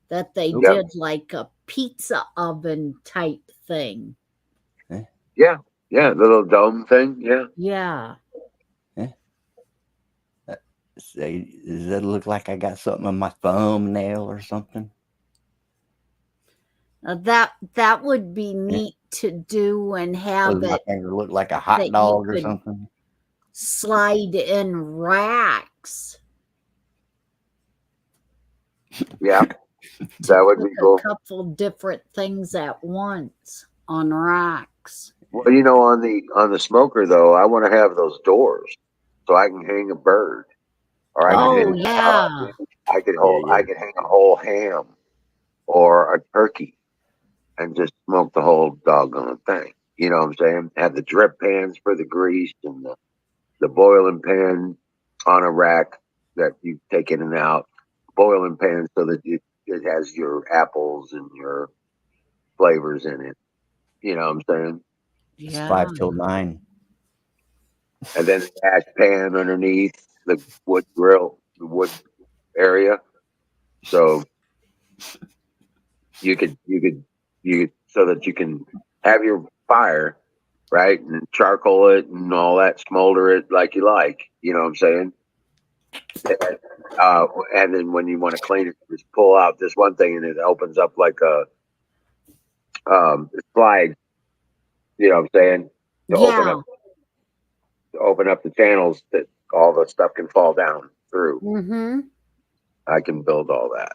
that they Yep. did like a pizza oven type thing. Yeah, the little dome thing. Yeah. Yeah. Say, does that look like I got something on my thumbnail or something? That would be neat to do and have Does my it finger look like a hot that you dog or could something? slide in racks. Yeah, that would be cool. A couple different things at once on racks. Well, on the smoker though, I want to have those doors so I can hang a bird, or I can I could hang a whole ham or a turkey and just smoke the whole doggone thing. You know what I'm saying? Have the drip pans for the grease and the boiling pan on a rack that you take in and out. Boiling pan so that it has your apples and your flavors in it. You know what I'm saying? It's 5 till 9. And then the ash pan underneath the wood grill, the wood area. So you could so that you can have your fire, right? And charcoal it and all that, smolder it like you like. You know what I'm saying? And then when you want to clean it, just pull out this one thing and it opens up like a slide. You know what I'm saying? To open up the channels that all the stuff can fall down through. Mm-hmm. I can build all that.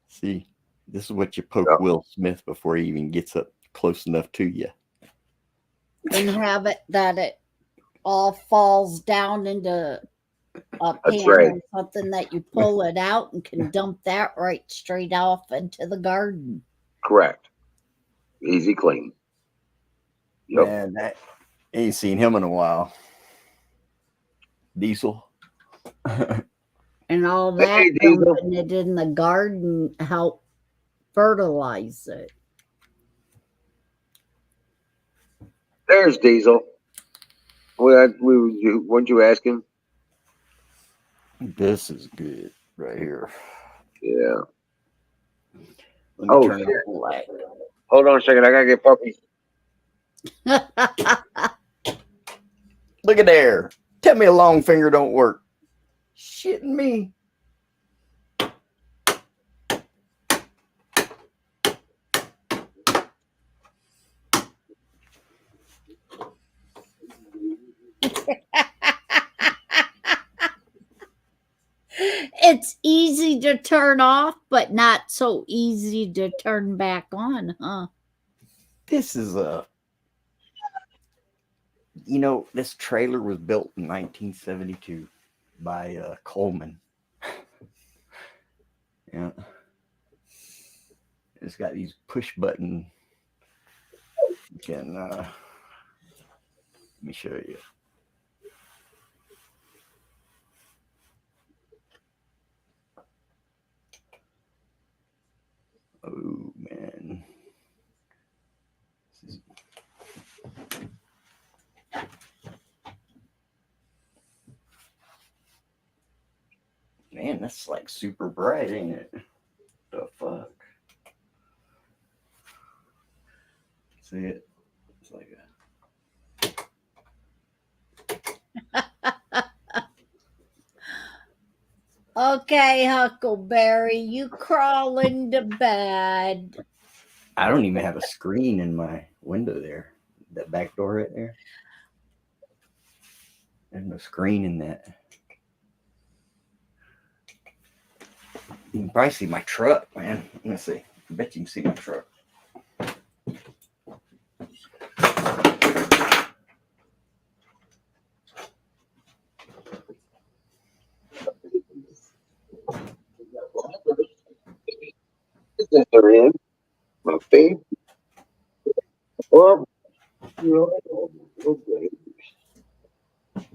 See, this is what you poke Will Smith before he even gets up close enough to you. And have it that it all falls down into a pan or something that you pull it out and can dump that right straight off into the garden. Correct. Easy clean. Yep. Man, I ain't seen him in a while. Diesel. And all that, dumping it in the garden help fertilize it. There's Diesel. Weren't you asking? This is good right here. Yeah. Let me turn it on. Hold on a second. I gotta get puppies. Look at there. Tell me a long finger don't work. Shitting me. it's easy to turn off, but not so easy to turn back on, huh? This is this trailer was built in 1972 by Coleman. Yeah. It's got these push button. You can let me show you. Oh man. Man, that's like super bright, ain't it? The fuck? See it? It's like Okay, Huckleberry, you crawl into bed. I don't even have a screen in my window there. That back door right there. There's no screen in that. You can probably see my truck, man. Let me see. I bet you can see my truck. They're in my face. Well, okay. Hi,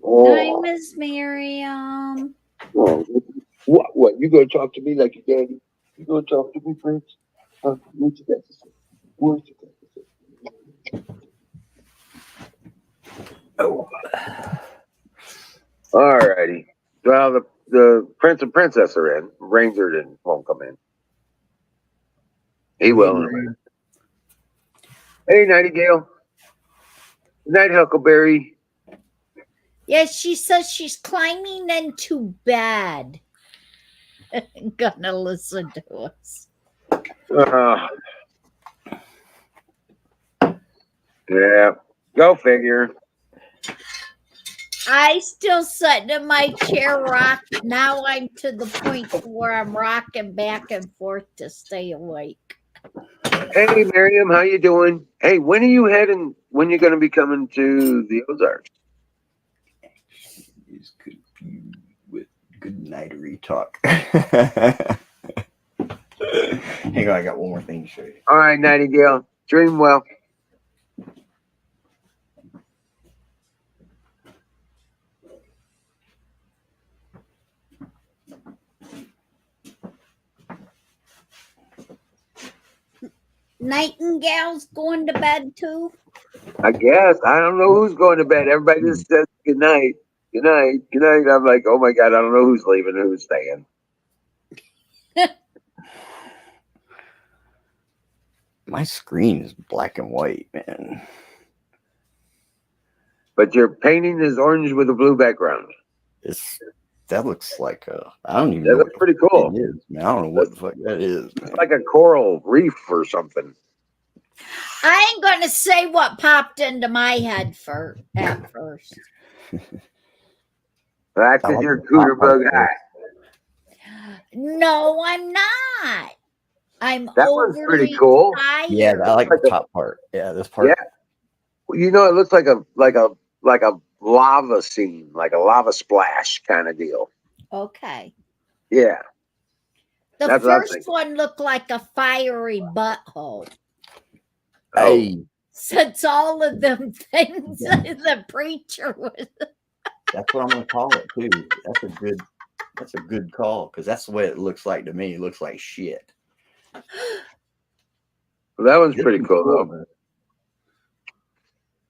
Oh, Miss Miriam. oh, what? You gonna talk to me like your daddy? You gonna talk to me, Prince? Huh? What you got to say? What you got to say? Oh. All righty. Well, the prince and princess are in. Ranger won't come in. He will. In a minute. Hey, Nightingale. Good night, Huckleberry. Yes, she says she's climbing into bed. Gonna listen to us. Yeah, go figure. I still sitting in my chair rock. Now I'm to the point where I'm rocking back and forth to stay awake. Hey, Miriam, how you doing? Hey, when are you heading? When you going to be coming to the Ozarks? Is confused with good nightery talk. Hang on, I got one more thing to show you. All right, Nightingale. Dream well. Nightingale's going to bed too. I guess. I don't know who's going to bed. Everybody just says good night. Good night. Good night. I'm like, oh my God, I don't know who's leaving and who's staying. My screen is black and white, man. But your painting is orange with a blue background. That looks like I don't even That know looks what pretty cool. it is, man. I don't know what the fuck that is. It's like a coral reef or something. I ain't gonna say what popped into my head at first. That's because you're cooter bug high. No, I'm not. I'm That one's pretty overly cool. tired. Yeah, I like the top part. Yeah, this part. Yeah. Well, you know, it looks like a lava scene, like a lava splash kind of deal. Okay. Yeah. The That's what I'm first thinking. one looked like a fiery butthole. Hey, Since all of them things the preacher was. that's what I'm gonna call it too. That's a good call because that's the way it looks like to me. It looks like shit. Well, that one's pretty cool though.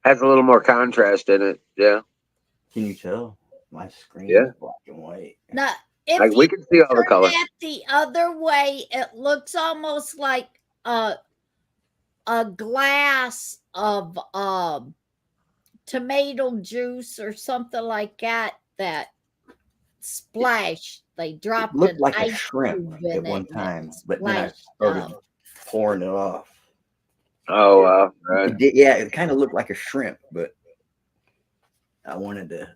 Has a little more contrast in it. Yeah. Can you tell? My screen Yeah. is black and white. Now, if Like we can see all the turn color. that the other way, it looks almost like a glass of tomato juice or something like that splashed. They dropped It looked an like a ice shrimp cube at in one it time, and but then I splashed started pouring it off. Oh wow. Right. Yeah, it kind of looked like a shrimp, but I wanted to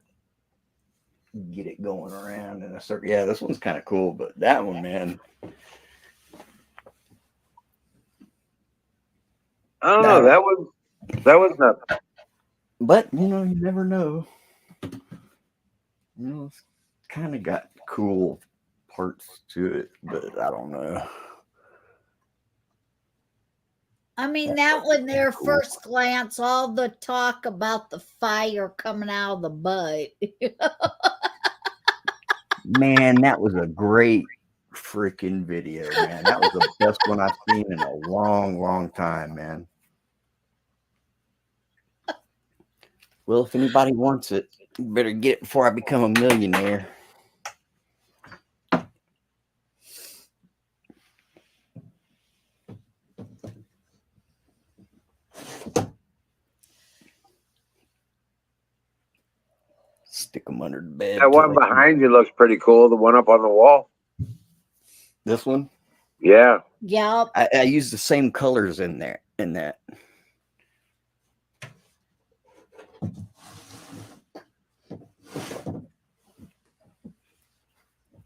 get it going around in a circle. Yeah, this one's kind of cool, but that one, man. I don't know. That was not. But you never know. It's kind of got cool parts to it, but I don't know. I mean, that one there, cool. first glance, all the talk about the fire coming out of the butt. Man, that was a great freaking video, man. That was the best one I've seen in a long, long time, man. Well, if anybody wants it, you better get it before I become a millionaire. Stick them under the bed. That one behind you looks pretty cool. The one up on the wall. This one? Yeah. Yep. I used the same colors in there, in that.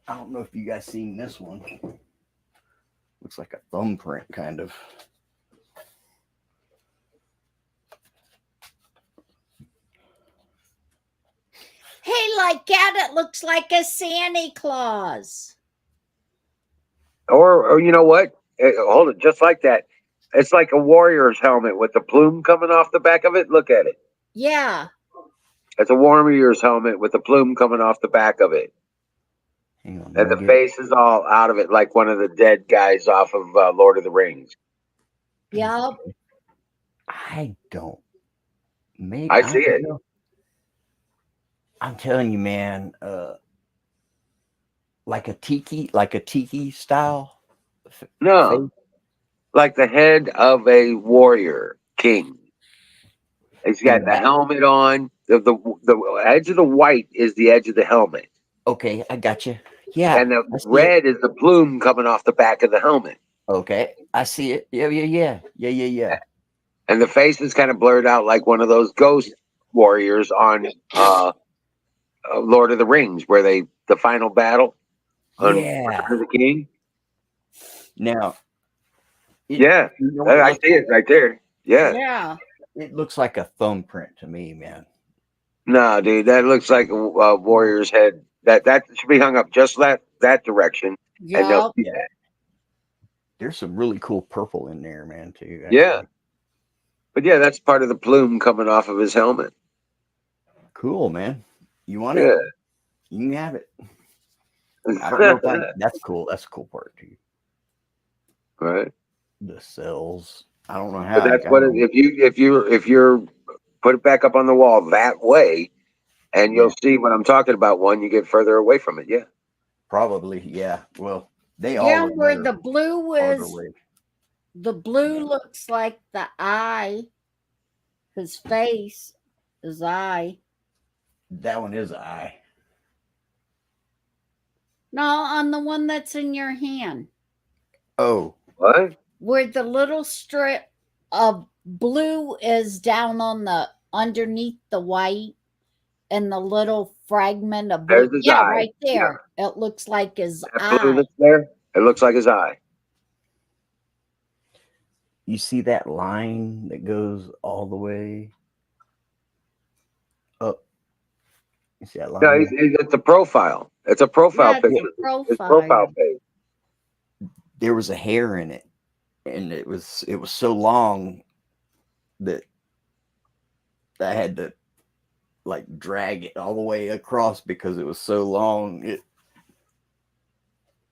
I don't know if you guys seen this one. Looks like a thumbprint, kind of. Hey, like that, it looks like a Santa Claus. Or you know what? Hold it, just like that. It's like a warrior's helmet with the plume coming off the back of it. Look at it. Yeah. It's a warrior's helmet with the plume coming off the back of it. Hang on, And the face is all out of it, like one of the dead guys off of Lord of the Rings. Yep. I don't. Maybe I see it. I'm telling you, man. Like a tiki style. No, face. like the head of a warrior king. He's got the helmet on. The edge of the white is the edge of the helmet. Okay, I got you. Yeah, And the red is the plume coming off the back of the helmet. Okay, I see it. Yeah. And the face is kind of blurred out like one of those ghost warriors on Lord of the Rings, where the final battle on Return of the King. Now, I see it right there. Yeah. It looks like a thumbprint to me, man. No, dude, that looks like a warrior's head. That should be hung up just that direction. Yeah. And they'll see that. There's some really cool purple in there, man, too. Actually. Yeah. But yeah, that's part of the plume coming off of his helmet. Cool, man. You want it? You can have it. I don't know if that's cool. That's a cool part too. Right. The cells. I don't know how. But that's what if you're put it back up on the wall that way, and you'll see what I'm talking about. When you get further away from it, yeah. Probably, yeah. Well, they all. Yeah, where the blue is. Away. The blue looks like the eye. His face is eye. That one is eye. No, on the one that's in your hand. Oh. What? Where the little strip of blue is down on the underneath the white, and the little fragment of blue. There's his eye. Right there. Yeah. It looks like his eye. Blue that's there, it looks like his eye. You see that line that goes all the way up? You see that line? No, it's a profile. It's a profile picture. It's profile page. There was a hair in it, and it was so long that I had to like drag it all the way across because it was so long.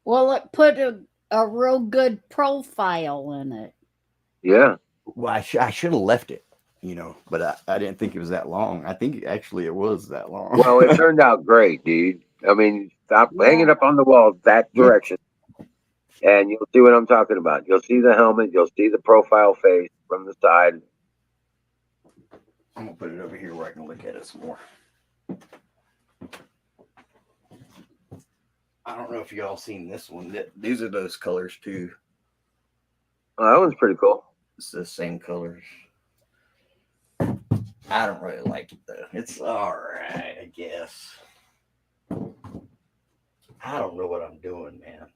Well, it put a real good profile in it. Yeah. Well, I should have left it, but I didn't think it was that long. I think actually it was that long. Well, it turned out great, dude. I mean, stop hanging up on the wall that direction, and you'll see what I'm talking about. You'll see the helmet. You'll see the profile face from the side. I'm gonna put it over here where I can look at it some more. I don't know if y'all seen this one. These are those colors too. Oh, that one's pretty cool. It's the same colors. I don't really like it though. It's all right, I guess. I don't know what I'm doing, man.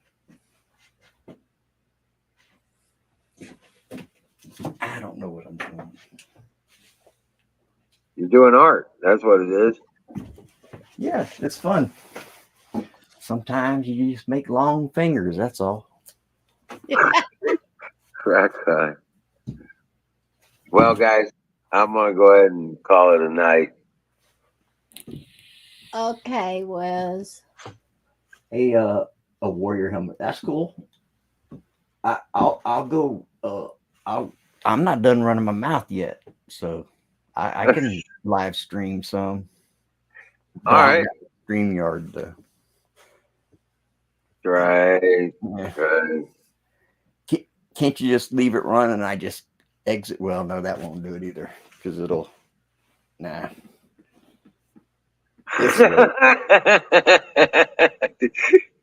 I don't know what I'm doing. You're doing art. That's what it is. Yeah, it's fun. Sometimes you just make long fingers. That's all. Crack time. Well, guys, I'm gonna go ahead and call it a night. Okay, Wes. A warrior helmet. That's cool. I'll go. I'm not done running my mouth yet, so I can live stream some. All right. StreamYard though. Right. Yeah. Right. Can't you just leave it running and I just exit? Well, no, that won't do it either because it'll. Nah.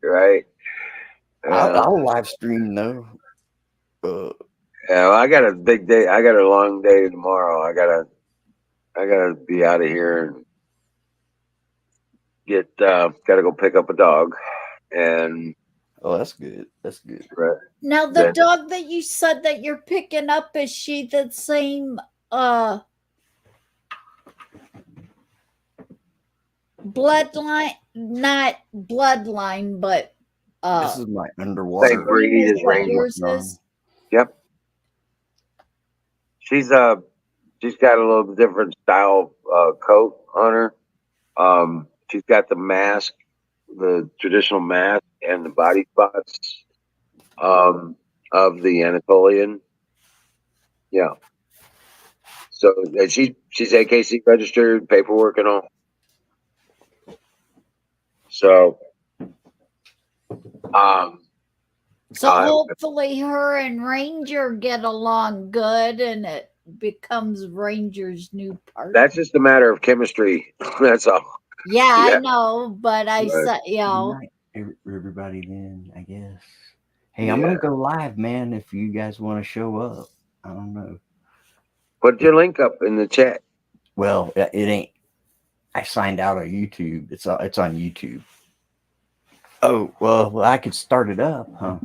Right. I'll live stream though. Yeah, well, I got a big day. I got a long day tomorrow. I gotta be out of here and get. Gotta go pick up a dog, and Oh, that's good. That's good. right, Now the then- dog that you said that you're picking up, is she the same bloodline? Not bloodline, but This is my underwater. same breed as what Ranger. yours is? Yep. She's got a little different style coat on her. She's got the mask, the traditional mask, and the body spots of the Anatolian. Yeah. So she's AKC registered, paperwork and all. So So hopefully her and Ranger get along good and it becomes Ranger's new partner. that's just a matter of chemistry. That's all. Yeah, Yeah. I know, but I said, Everybody then, I guess. Hey, I'm gonna go live, man. If you guys want to show up, I don't know. Put your link up in the chat. Well, it ain't. I signed out of YouTube. It's on YouTube. Oh well, I could start it up, huh?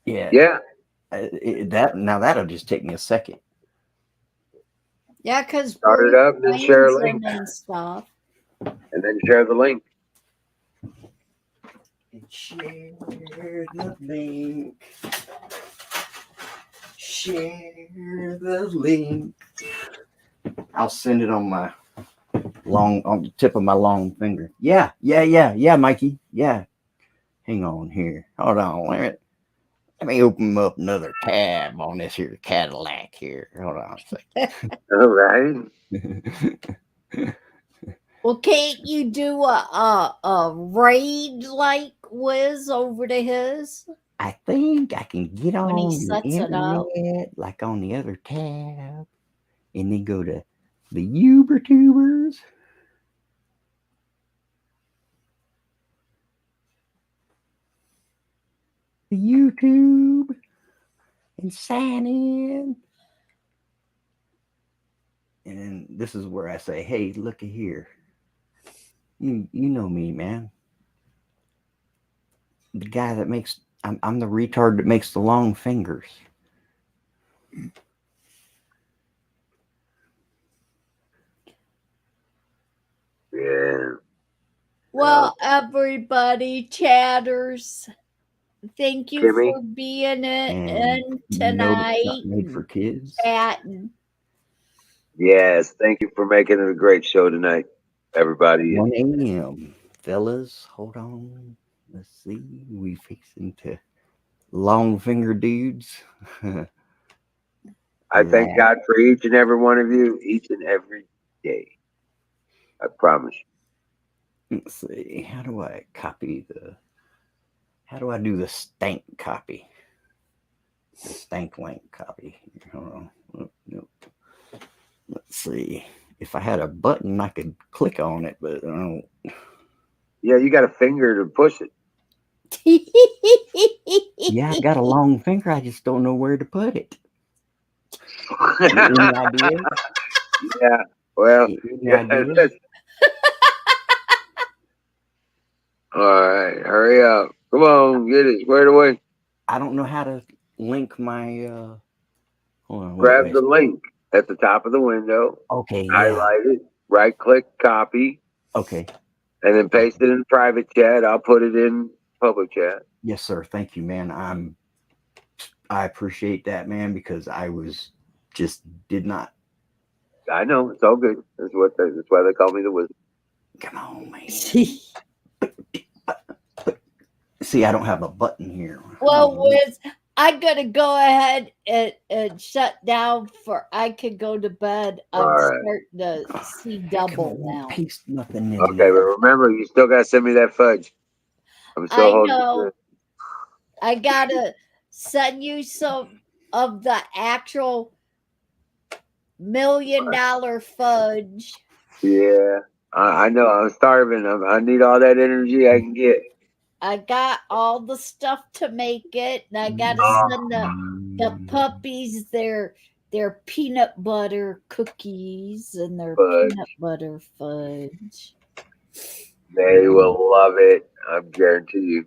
Yeah. Yeah. That'll just take me a second. yeah, because Start it up and share a link. and stuff. And then share the link. Share the link. Share the link. I'll send it on the tip of my long finger. Yeah, Mikey. Yeah. Hang on here. Hold on. Let me open up another tab on this here Cadillac here. Hold on a second. All right. Well, can't you do a raid like Wiz over to his? I think I can get on he the sets it up. internet, like on the other tab, and then go to the YouTubers. The YouTube and sign in. And then this is where I say, hey, look at here. You know me, man. The guy that makes I'm the retard that makes the long fingers. Yeah. Well, everybody, chatters, thank you Kimmy? for being in And tonight. it's not made for kids. Chatting. Yes. Thank you for making it a great show tonight, everybody. 1 a.m. Fellas, hold on. Let's see. We fixing to long finger dudes. I thank God for each and every one of you, each and every day. I promise you. Let's see. How do I do the stank copy? The stank link copy. Hold on. Nope. Let's see. If I had a button, I could click on it, but I don't. Yeah, you got a finger to push it. Yeah, I got a long finger. I just don't know where to put it. Any idea? Yeah. Well, Any idea? All right, hurry up. Come on, get it squared away. I don't know how to link my. Hold on, Grab wait. the link at the top of the window, Okay, yeah. highlight it, right click, copy, Okay. and then paste it in private chat. I'll put it in public chat. Yes, sir. Thank you, man. I appreciate that, man, because I was just did not. I know it's all good. That's why they call me the wizard. Come on, man. See, I don't have a button here. Well, Wiz, I gotta go ahead and shut down for I could go to bed. I'm All right. starting to see double now. Paste nothing in Okay, there. but remember, you still got to send me that fudge. I'm still I holding know. it. I gotta send you some of the actual $1 million fudge. Yeah, I know. I'm starving. I need all that energy I can get. I got all the stuff to make it, and I gotta send the puppies their peanut butter cookies and their Fudge. peanut butter fudge. They will love it. I guarantee you.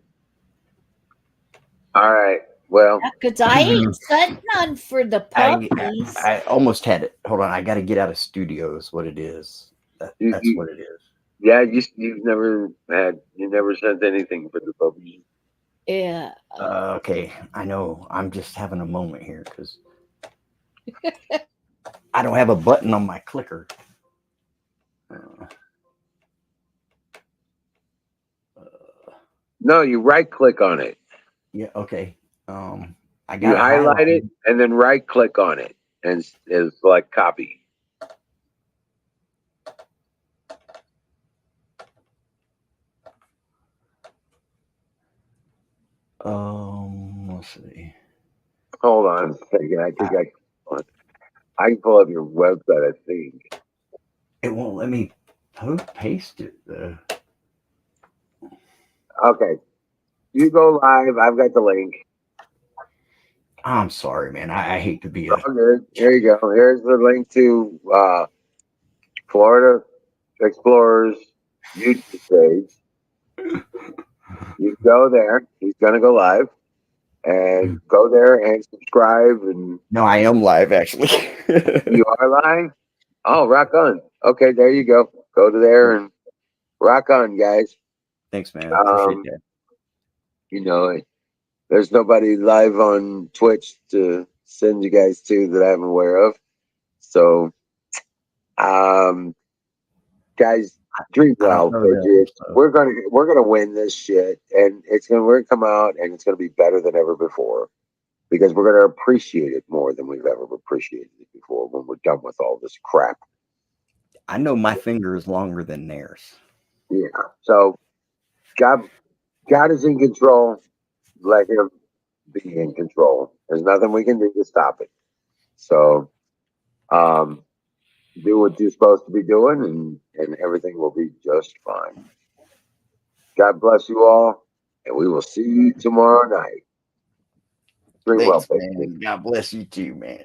All right. Well, Because I ain't sent none for the puppies. I almost had it. Hold on, I got to get out of studio. Is what it is. That's what it is. Yeah, you never sent anything for the puppies. Yeah. Okay, I know. I'm just having a moment here because I don't have a button on my clicker. No, you right click on it. Yeah. Okay. I got You highlight it and then right click on it, and it's like copy. Let's see. Hold on a second. I think I can pull up your website. I think It won't let me paste it though. Okay, you go live. I've got the link. I'm sorry, man. I hate to be a. Oh, good. Here you go. Here's the link to Florida Explorers YouTube page. You go there. He's gonna go live, and go there and subscribe. And No, I am live actually. you are live. Oh, rock on. Okay, there you go. Go to there and rock on, guys. Thanks, man. Appreciate that. You know, there's nobody live on Twitch to send you guys to that I'm aware of. So, guys, dream well, Patriots. We're gonna win this shit, and we're gonna come out, and it's gonna be better than ever before, because we're gonna appreciate it more than we've ever appreciated it before when we're done with all this crap. I know my finger is longer than theirs. Yeah. So, God is in control. Let Him be in control. There's nothing we can do to stop it. So, do what you're supposed to be doing, and everything will be just fine. God bless you all, and we will see you tomorrow night. Dream well, Thanks, man. God bless you too, man.